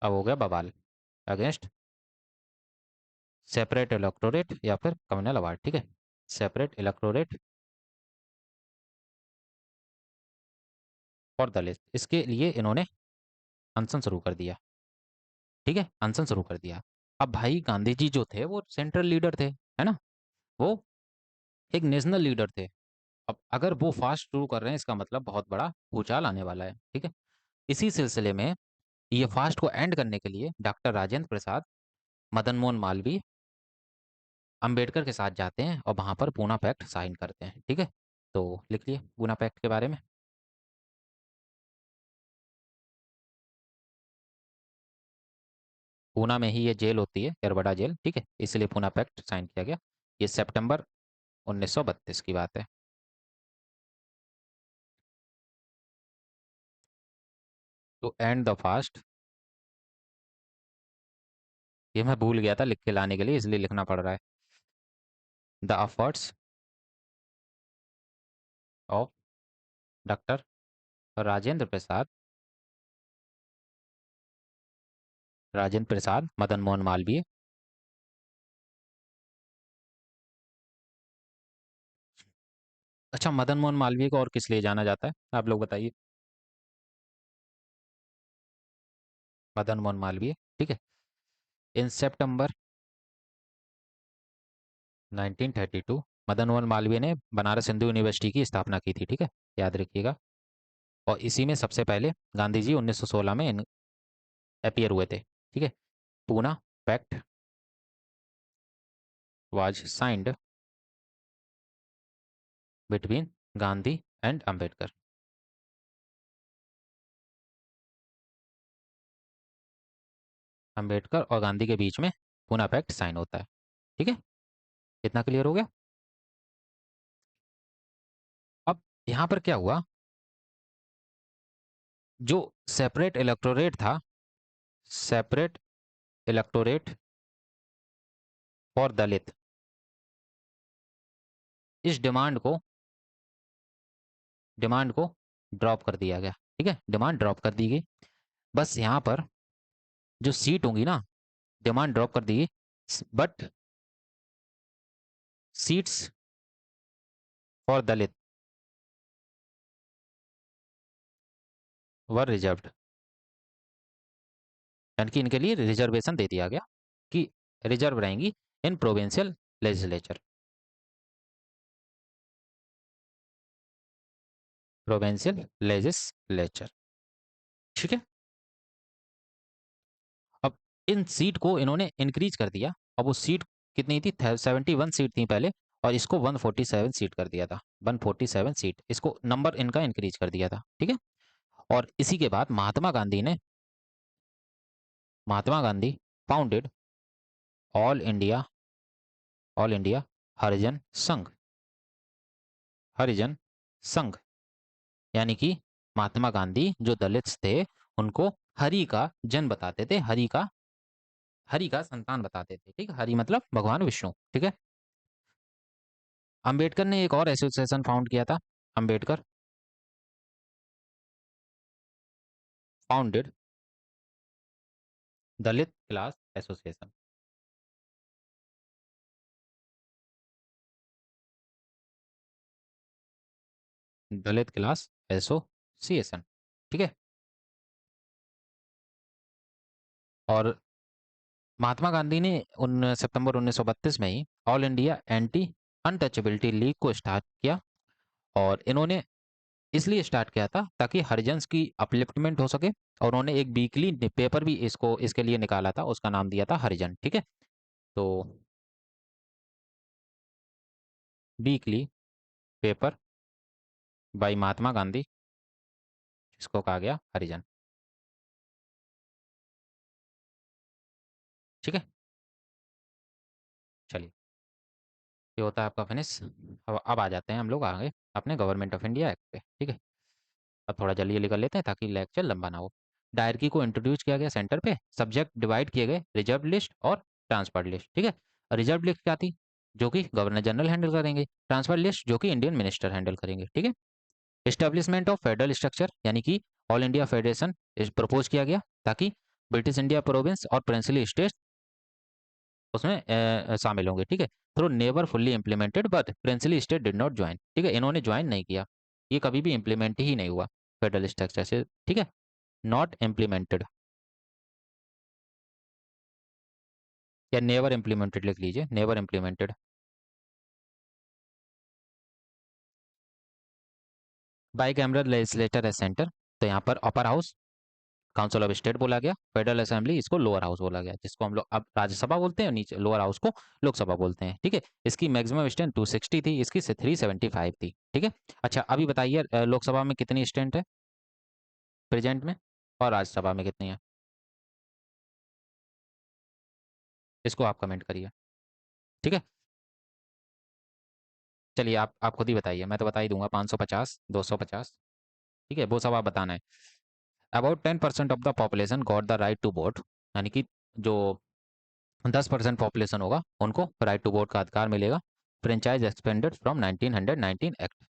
अब हो गया बवाल, अगेंस्ट सेपरेट इलेक्टोरेट या फिर कम्युनल अवार्ड। ठीक है, सेपरेट इलेक्टोरेट और दलित, इसके लिए इन्होंने अनशन शुरू कर दिया। ठीक है, अनशन शुरू कर दिया। अब भाई गांधी जी जो थे वो सेंट्रल लीडर थे, है ना, वो एक नेशनल लीडर थे। अब अगर वो फास्ट शुरू कर रहे हैं, इसका मतलब बहुत बड़ा भूचाल आने वाला है। ठीक है, इसी सिलसिले में ये फास्ट को एंड करने के लिए डॉक्टर राजेंद्र प्रसाद, मदन मोहन मालवीय, अंबेडकर के साथ जाते हैं और वहां पर पूना पैक्ट साइन करते हैं। ठीक है, तो लिख लिए पूना पैक्ट के बारे में। पूना में ही ये जेल होती है, एरबडा जेल। ठीक है, इसलिए पूना पैक्ट साइन किया गया। ये सितंबर 1932 की बात है। टू एंड द फास्ट, ये मैं भूल गया था लिख के लाने के लिए, इसलिए लिखना पड़ रहा है। The efforts of doctor Rajendra Prasad, Rajendra Prasad Madan Mohan Malviya. अच्छा, मदन मोहन मालवीय को और किस लिए जाना जाता है, आप लोग बताइए? मदन मोहन मालवीय, ठीक है, इन सितंबर 1932 मदन मोहन मालवीय ने बनारस हिंदू यूनिवर्सिटी की स्थापना की थी। ठीक है, याद रखिएगा। और इसी में सबसे पहले गांधी जी 1916 में अपीयर हुए थे। ठीक है, Poona pact was signed between Gandhi and Ambedkar. Ambedkar और गांधी के बीच में पूना पैक्ट साइन होता है। ठीक है, इतना क्लियर हो गया? अब यहां पर क्या हुआ? जो सेपरेट इलेक्टोरेट था, सेपरेट इलेक्टोरेट फॉर दलित, इस डिमांड को ड्रॉप कर दिया गया। ठीक है, डिमांड ड्रॉप कर दी गई। बस यहाँ पर जो सीट होंगी ना, डिमांड ड्रॉप कर दी, but seats for Dalit were reserved, यानी कि इनके लिए रिजर्वेशन दे दिया गया कि रिजर्व रहेंगी इन प्रोविंशियल लेजिस्लेचर, प्रोविंशियल लेजिस्लेचर। ठीक है, अब इन सीट को इन्होंने इंक्रीज कर दिया। अब वो सीट कितनी थी, 71 सीट थी पहले, और इसको 147 सीट कर दिया था। 147 सीट, इसको नंबर इनका इंक्रीज कर दिया था। ठीक है, और इसी के बाद Mahatma Gandhi founded all India हरिजन संघ, हरिजन संघ, यानी कि महात्मा गांधी जो दलित थे उनको हरि का जन बताते थे, हरि का संतान बताते थे। ठीक है, हरि मतलब भगवान विष्णु। ठीक है, अंबेडकर ने एक और एसोसिएशन फाउंड किया था। अंबेडकर फाउंडेड दलित क्लास एसोसिएशन, दलित क्लास एसोसिएशन। ठीक है, और महात्मा गांधी ने उन सितंबर 1932 में ही All India Anti Untouchability League को स्टार्ट किया, और इन्होंने इसलिए स्टार्ट किया था ताकि हरिजन्स की अपलिफ्टमेंट हो सके, और उन्होंने एक वीकली पेपर भी इसको इसके लिए निकाला था, उसका नाम दिया था हरिजन। ठीक है, तो weekly paper bye Mahatma Gandhi, इसको कहा गया हरिजन। ठीक है, चलिए, ये होता है आपका फिनिश। अब आ जाते हैं हम लोग आगे अपने गवर्नमेंट ऑफ इंडिया एक्ट पे। ठीक है, अब थोड़ा जल्दी जल्दी कर लेते हैं ताकि लेक्चर लंबा ना हो। डायरकी को इंट्रोड्यूस किया गया सेंटर पे, सब्जेक्ट डिवाइड किए गए रिजर्व लिस्ट और ट्रांसफर लिस्ट। ठीक है, रिजर्व लिस्ट क्या थी, जो कि गवर्नर जनरल हैंडल करेंगे। ट्रांसफर लिस्ट जो कि इंडियन मिनिस्टर हैंडल करेंगे। ठीक है, एस्टेब्लिशमेंट ऑफ फेडरल स्ट्रक्चर, यानी कि ऑल इंडिया फेडरेशन प्रपोज किया गया ताकि ब्रिटिश इंडिया प्रोविंस और प्रिंसली स्टेट उसमें शामिल होंगे। ठीक है, through never fully implemented but princely state did not join. ठीक है, इन्होंने ज्वाइन नहीं किया, ये कभी भी इम्प्लीमेंट ही नहीं हुआ फेडरल स्ट्रक्चर से। ठीक है, नॉट इम्प्लीमेंटेड या नेवर इम्प्लीमेंटेड लिख लीजिए, never implemented. By cameral legislator centre, तो यहाँ पर upper house council of state बोला गया, फेडरल असेंबली इसको लोअर हाउस बोला गया, जिसको हम लोग अब राज्यसभा बोलते हैं, नीचे लोअर हाउस को लोकसभा बोलते हैं। ठीक है, इसकी मैक्सिमम स्ट्रेंथ 260 थी, इसकी से 375 थी। ठीक है, अच्छा अभी बताइए लोकसभा में कितनी स्ट्रेंथ है प्रेजेंट में, और राज्यसभा में कितनी है, इसको आप कमेंट करिए। ठीक है, चलिए आप खुद ही बताइए, मैं तो बता ही दूंगा, 550, 250। ठीक है, वो सब आप बताना है। About 10% of the population got the right to vote, यानी कि जो 10% पॉपुलेशन होगा उनको राइट टू वोट का अधिकार मिलेगा। Franchise expanded from 1919 act.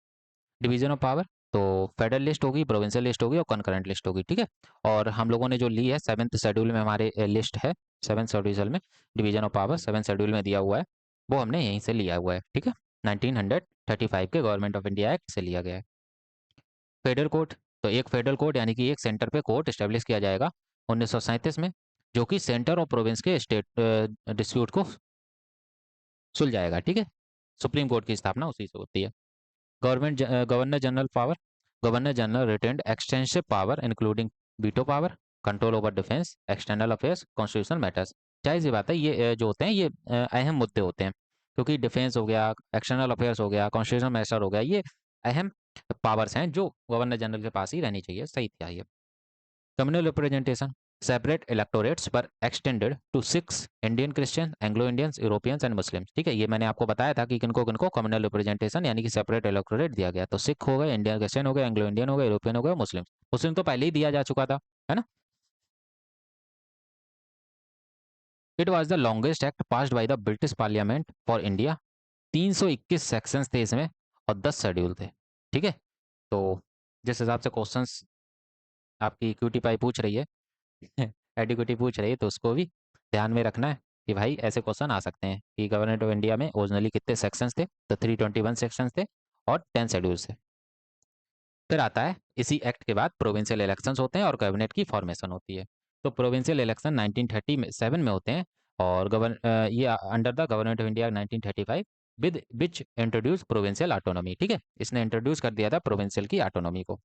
Division of power, तो फेडरल लिस्ट होगी, प्रोविंशियल लिस्ट होगी और कॉन्करेंट लिस्ट होगी। ठीक है, और हम लोगों ने जो ली है 7th शेड्यूल में हमारे लिस्ट है, 7th शेड्यूल में division of power 7th schedule में दिया हुआ है, वो हमने यहीं से लिया हुआ है। ठीक है, 1935 के गवर्नमेंट ऑफ इंडिया एक्ट से लिया गया है। फेडरल कोर्ट, तो एक फेडरल कोर्ट यानी कि एक सेंटर पे कोर्ट स्टेब्लिश किया जाएगा 1937 में, जो कि सेंटर और प्रोविंस के स्टेट डिस्प्यूट को सुलझाएगा। ठीक है, सुप्रीम कोर्ट की स्थापना उसी से होती है। Governor general power, governor general retained extensive power including veto power, control over defence, external affairs, constitutional matters. जाहिर सी बात है, ये जो होते हैं ये अहम मुद्दे होते हैं, क्योंकि डिफेंस हो गया, एक्सटर्नल अफेयर्स हो गया, कॉन्स्टिट्यूशनल मैटर हो गया, ये अहम पावर्स हैं जो गवर्नर जनरल के पास ही रहनी चाहिए। सही था ये। कम्युनल रिप्रेजेंटेशन, सेपरेट इलेक्टोरेट्स पर extended to 6 Indian Christian, Anglo Indians, Europeans and Muslims. ठीक है, ये मैंने आपको बताया था कि किनको किनको कम्युनल रिप्रेजेंटेशन यानी कि सेपरेट इलेक्टोरेट दिया गया। तो सिख हो गए, इंडियन क्रिश्चियन हो गए, एंग्लो इंडियन हो गए, यूरोपियन हो गए, मुस्लिम। मुस्लिम तो पहले ही दिया जा चुका था, है ना। It was the longest act passed by the British parliament for India. 321 sections थे इसमें और 10 शेड्यूल थे। ठीक है, तो जिस हिसाब से क्वेश्चंस आपकी क्यूटी पाई पूछ रही है एडिक्यूटी पूछ रही है, तो उसको भी ध्यान में रखना है कि भाई ऐसे क्वेश्चन आ सकते हैं कि गवर्नमेंट ऑफ इंडिया में ओरिजिनली कितने सेक्शंस थे, तो 321 सेक्शंस थे और 10 शेड्यूल्स थे। फिर आता है इसी एक्ट के बाद प्रोविंशियल इलेक्शंस होते हैं और कैबिनेट की फॉर्मेशन होती है। तो प्रोविंशियल इलेक्शन 1937 में होते हैं और ये under the Government of India 1935 with which introduce provincial autonomy. ठीक है, इसने इंट्रोड्यूस कर दिया था प्रोविंशियल की ऑटोनॉमी को।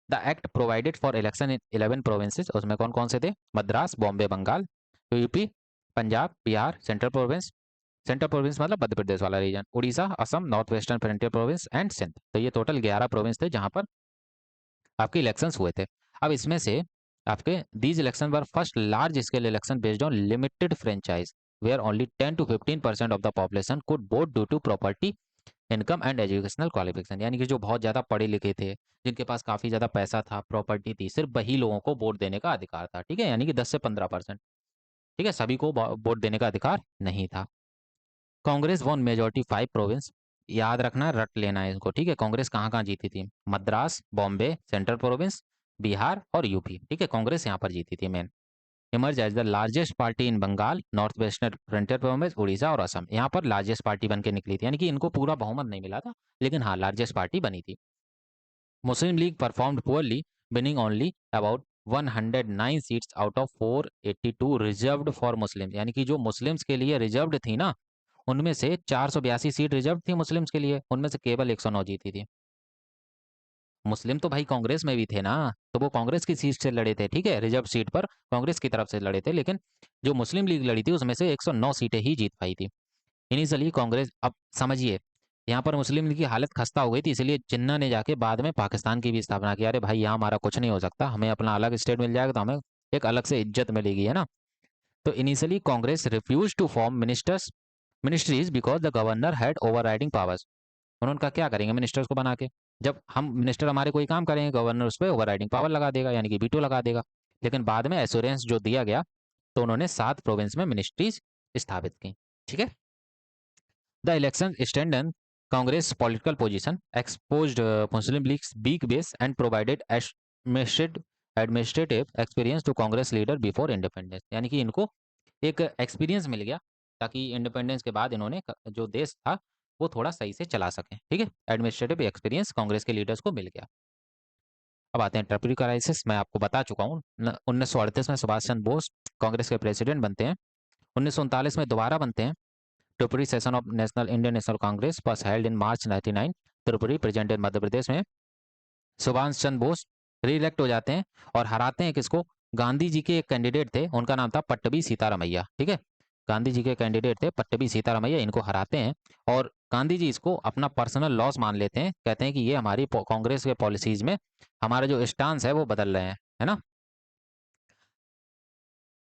The act provided for election in 11 provinces, उसमें कौन कौन से थे? Madras, Bombay, Bengal, UP, Punjab, Bihar, central province मतलब मध्य प्रदेश वाला region, Orissa, Assam, north western frontier province and Sindh. तो ये टोटल 11 प्रोविंस थे जहां पर आपके इलेक्शंस हुए थे। अब इसमें से आपके these election were first large scale election based on limited franchise where only 10 to 15% of the population could vote due to property, income and educational qualification. यानी कि जो बहुत ज़्यादा पढ़े लिखे थे, जिनके पास काफ़ी ज़्यादा पैसा था, प्रॉपर्टी थी, सिर्फ वही लोगों को वोट देने का अधिकार था। ठीक है, यानी कि 10 से 15%। ठीक है, सभी को वोट देने का अधिकार नहीं था। कांग्रेस वन मेजोरिटी 5 प्रोविंस, याद रखना, रट लेना है इसको। ठीक है, कांग्रेस कहाँ कहाँ जीती थी? मद्रास, बॉम्बे, सेंट्रल प्रोविंस, बिहार और यूपी। ठीक है, कांग्रेस यहाँ पर जीती थी main. Emerge as the largest party in Bengal, north western frontier province, Orissa और असम। यहाँ पर लार्जेस्ट पार्टी बन के निकली थी, यानी कि इनको पूरा बहुमत नहीं मिला था, लेकिन हाँ लार्जेस्ट पार्टी बनी थी। Muslim League performed poorly, winning only about 109 seats out of 482 reserved for Muslim. यानी कि जो मुस्लिम्स के लिए रिजर्व्ड थी ना, उनमें से 482 सीट रिजर्व थी मुस्लिम्स के लिए, उनमें से केवल 109 जीती थी। मुस्लिम तो भाई कांग्रेस में भी थे ना, तो वो कांग्रेस की सीट से लड़े थे। ठीक है, रिजर्व सीट पर कांग्रेस की तरफ से लड़े थे, लेकिन जो मुस्लिम लीग लड़ी थी उसमें से 109 सीटें ही जीत पाई थी इनिशियली कांग्रेस। अब समझिए, यहाँ पर मुस्लिम लीग की हालत खस्ता हो गई थी, इसलिए जिन्ना ने जाके बाद में पाकिस्तान की भी स्थापना की। अरे भाई यहाँ हमारा कुछ नहीं हो सकता, हमें अपना अलग स्टेट मिल जाएगा तो हमें एक अलग से इज्जत मिलेगी, है ना। तो initially Congress refuse to form ministries because the governor had overriding powers. उन्होंने कहा क्या करेंगे मिनिस्टर्स को बना के, जब हम मिनिस्टर हमारे कोई काम करेंगे गवर्नर उस पर ओवरराइडिंग पावर लगा देगा, यानी कि वीटो लगा देगा। लेकिन बाद में एश्योरेंस जो दिया गया, तो उन्होंने 7 प्रोविंस में मिनिस्ट्रीज स्थापित की। ठीक है, the election standard Congress political position exposed Muslim League's weak base and provided administrative experience to Congress leader before independence. यानी कि इनको एक एक्सपीरियंस मिल गया, ताकि इंडिपेंडेंस के बाद इन्होंने जो देश था वो थोड़ा सही से चला सकें। ठीक है, एडमिनिस्ट्रेटिव एक्सपीरियंस कांग्रेस के लीडर्स को मिल गया। अब आते हैं ट्रिपुरी क्राइसिस। मैं आपको बता चुका हूँ, 1938 में सुभाष चंद्र बोस कांग्रेस के प्रेसिडेंट बनते हैं। 1939 में दोबारा बनते हैं। Tripuri session of national Indian National Congress was held in March 99। Tripuri present in Madhya Pradesh में। सुभाष चंद्र बोस री इलेक्ट हो जाते हैं और हराते हैं किसको? गांधी जी के एक कैंडिडेट थे, उनका नाम था पट्टभी सीतारामैया। ठीक है, गांधी जी के कैंडिडेट थे पट्टभी सीतारामैया, इनको हराते हैं और गांधी जी इसको अपना पर्सनल लॉस मान लेते हैं। कहते हैं कि ये हमारी कांग्रेस के पॉलिसीज में हमारा जो स्टांस है वो बदल रहे हैं, है ना।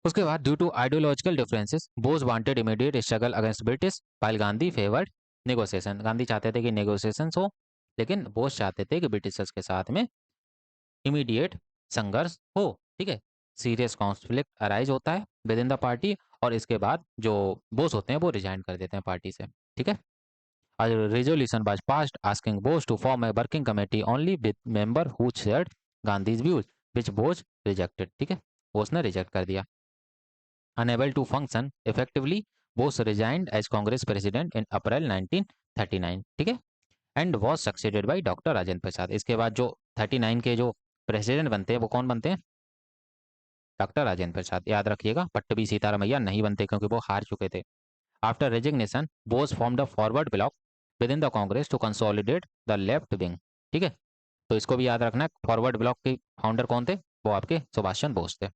उसके बाद due to ideological differences Bose wanted immediate struggle against British while Gandhi favoured negotiation. Gandhi चाहते थे कि नेगोशिएशन हो, लेकिन बोस चाहते थे कि ब्रिटिशर्स के साथ में इमीडिएट संघर्ष हो। ठीक है, सीरियस कॉन्फ्लिक्ट अराइज होता है विद इन द पार्टी और इसके बाद जो बोस होते हैं वो रिजाइन कर देते हैं पार्टी से। ठीक है, a resolution was passed asking Bose to form a working committee only with member who shared Gandhi's views, which Bose rejected। ठीक है, बोस ने रिजेक्ट कर दिया। Unable to function effectively, Bose resigned as Congress president in April 1939। ठीक है, and was succeeded by doctor Rajendra Prasad. इसके बाद जो 39 के जो प्रेसिडेंट बनते हैं वो कौन बनते हैं? डॉक्टर राजेंद्र प्रसाद। याद रखिएगा, पट्टभी सीतारामैया नहीं बनते क्योंकि वो हार चुके थे। After resignation Bose formed a forward bloc within the Congress to consolidate the left wing. ठीक है, तो इसको भी याद रखना है, फॉरवर्ड ब्लॉक के फाउंडर कौन थे? वो आपके सुभाष चंद्र बोस थे।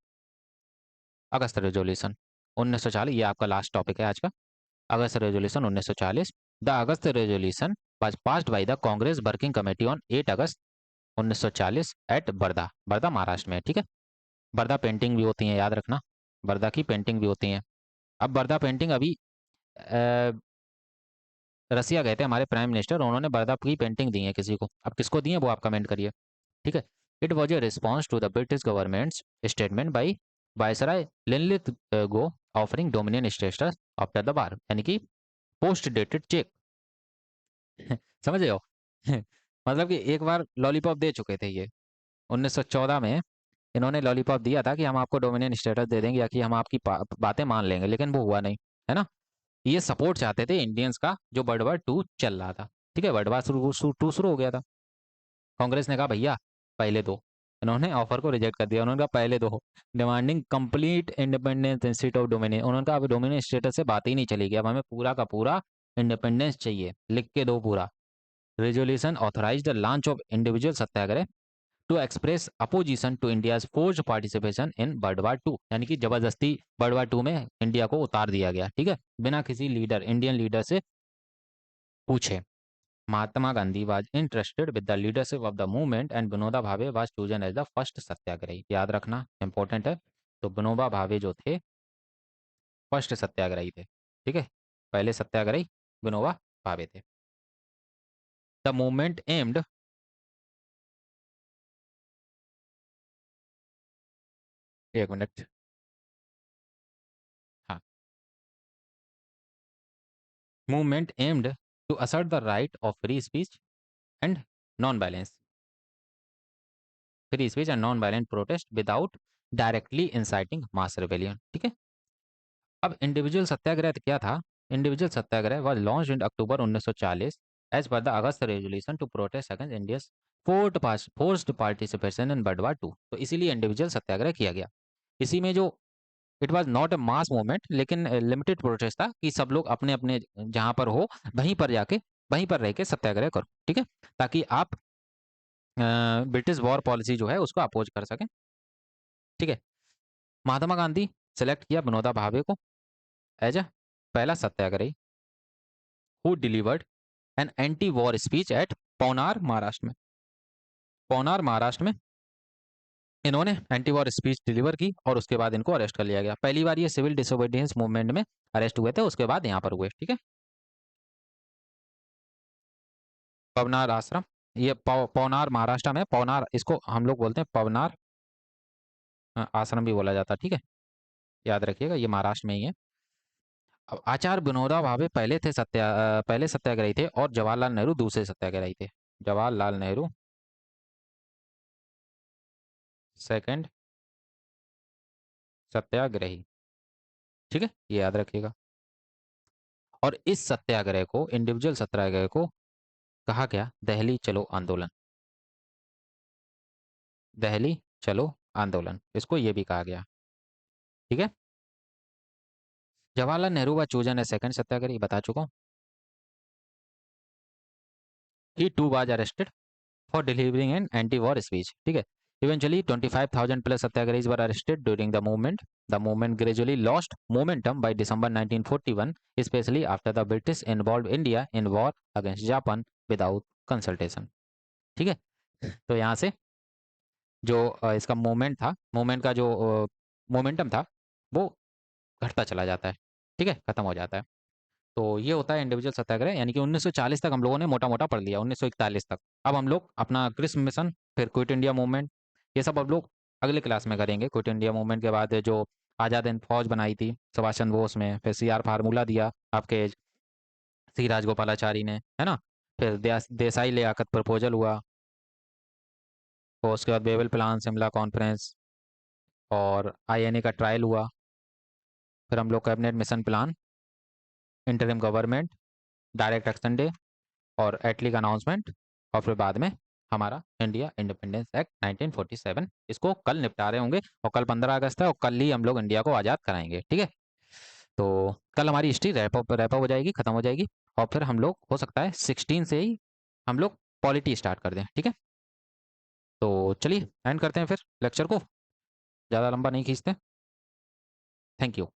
अगस्त रेजोल्यूशन 1940, ये आपका लास्ट टॉपिक है आज का। August resolution 1940। The August resolution was passed by the Congress Working Committee on 8 August 1940 at Wardha. Wardha Maharashtra में। ठीक है, बर्दा पेंटिंग भी होती है, याद रखना, बर्दा की पेंटिंग भी होती है। अब बर्दा पेंटिंग अभी रसिया गए थे हमारे प्राइम मिनिस्टर, उन्होंने बर्दा की पेंटिंग दी है किसी को। अब किसको दी है वो आप कमेंट करिए। ठीक है, it was a response to the British government's statement by viceroy Linlithgow offering dominion status after the war, यानी कि पोस्ट डेटेड चेक। समझ रहे हो? मतलब कि एक बार लॉलीपॉप दे चुके थे ये 1914 में। इन्होंने लॉलीपॉप दिया था कि हम आपको डोमिनियन स्टेटस दे देंगे या कि हम आपकी बातें मान लेंगे, लेकिन वो हुआ नहीं, है ना। ये सपोर्ट चाहते थे इंडियंस का, जो वर्ल्ड वार टू चल रहा था। ठीक है, वर्ल्ड वार टू शुरू हो गया था। कांग्रेस ने कहा भैया पहले दो, इन्होंने ऑफर को रिजेक्ट कर दिया। उन्होंने कहा पहले दो, demanding complete independence institute of dominion. उन्होंने कहा अब डोमिनियन स्टेटस से बात ही नहीं चलेगी, अब हमें पूरा का पूरा इंडिपेंडेंस चाहिए, लिख के दो पूरा। Resolution authorise the launch of individual satyagraha to express opposition to India's forced participation in world war two, यानी कि जबरदस्ती वर्ल्ड वार टू में इंडिया को उतार दिया गया, ठीक है, बिना किसी लीडर, इंडियन लीडर से पूछे। Mahatma Gandhi was interested with the leadership of the movement and Vinoba Bhave was chosen as the first satyagrahi. याद रखना इंपॉर्टेंट है। तो विनोबा भावे जो थे फर्स्ट सत्याग्रही थे, ठीक है, पहले सत्याग्रही विनोबा भावे थे। द मूवमेंट एम्ड, एक मिनट, हाँ, movement aimed to assert the right of and non violence free speech and non violent protest without directly inciting mass rebellion, ठीक है। अब इंडिविजुअल सत्याग्रह क्या था? Individual satyagraha was launched in October 1940 as per the August resolution to protest against India's forced participation in world war two. तो इसीलिए individual satyagraha किया गया। इसी में जो it was not a mass movement, लेकिन लिमिटेड प्रोटेस्ट था कि सब लोग अपने अपने जहां पर हो वहीं पर जाके, वहीं पर रह के सत्याग्रह करो, ठीक है, ताकि आप ब्रिटिश वॉर पॉलिसी जो है उसको अपोज कर सकें, ठीक है। महात्मा गांधी सेलेक्ट किया विनोबा भावे को एज अ पहला satyagrahi who delivered an anti war speech at Paunar Maharashtra में। पौनार महाराष्ट्र में इन्होंने एंटी वॉर स्पीच डिलीवर की और उसके बाद इनको अरेस्ट कर लिया गया। पहली बार ये सिविल डिसोबीडियंस मूवमेंट में अरेस्ट हुए थे, उसके बाद यहाँ पर हुए, ठीक है। पवनार आश्रम, ये पौनार महाराष्ट्र में, पौनार इसको हम लोग बोलते हैं पवनार आश्रम भी बोला जाता है, ठीक है, याद रखिएगा ये महाराष्ट्र में ही है। अब आचार्य विनोबा भावे पहले सत्याग्रही थे और जवाहरलाल नेहरू दूसरे सत्याग्रही थे। जवाहरलाल नेहरू सेकंड सत्याग्रही, ठीक है, ये याद रखिएगा। और इस सत्याग्रह को, इंडिविजुअल सत्याग्रह को कहा गया दहली चलो आंदोलन। दहली चलो आंदोलन, इसको ये भी कहा गया, ठीक है। जवाहरलाल नेहरू व चूजन है सेकंड सत्याग्रही, बता चुका हूँ। He too was arrested for delivering an anti-war speech. ठीक है, eventually 25,000 plus satyagrahis were arrested during the movement. The movement gradually lost momentum by December 1941, especially after the British involved India in war against Japan without consultation. ठीक है, तो यहाँ से जो इसका movement था, मूवमेंट का जो मोमेंटम था वो घटता चला जाता है, ठीक है, खत्म हो जाता है। तो ये होता है इंडिविजुअल सत्याग्रह, यानी कि 1940 तक हम लोगों ने मोटा मोटा पढ़ लिया, 1941 तक। अब हम लोग अपना क्रिस्प मिशन, फिर क्विट इंडिया मूवमेंट, ये सब अब लोग अगले क्लास में करेंगे। क्विट इंडिया मूवमेंट के बाद जो आज़ाद हिंद फौज बनाई थी सुभाष चंद्र बोस में, फिर CR फार्मूला दिया आपके सी राजगोपालाचारी ने, है ना। फिर देसाई लियाकत प्रपोजल हुआ, और उसके बाद बेबल प्लान, शिमला कॉन्फ्रेंस, और INA का ट्रायल हुआ। फिर हम लोग cabinet mission plan, interim government, direct action day, और एटली का अनाउंसमेंट, और फिर बाद में हमारा इंडिया इंडिपेंडेंस एक्ट 1947। इसको कल निपटा रहे होंगे, और कल 15 अगस्त है और कल ही हम लोग इंडिया को आज़ाद कराएंगे, ठीक है। तो कल हमारी हिस्ट्री रैप अप हो जाएगी, खत्म हो जाएगी, और फिर हम लोग हो सकता है 16 से ही हम लोग पॉलिटी स्टार्ट कर दें, ठीक है। तो चलिए एंड करते हैं फिर लेक्चर को, ज़्यादा लंबा नहीं खींचते। Thank you.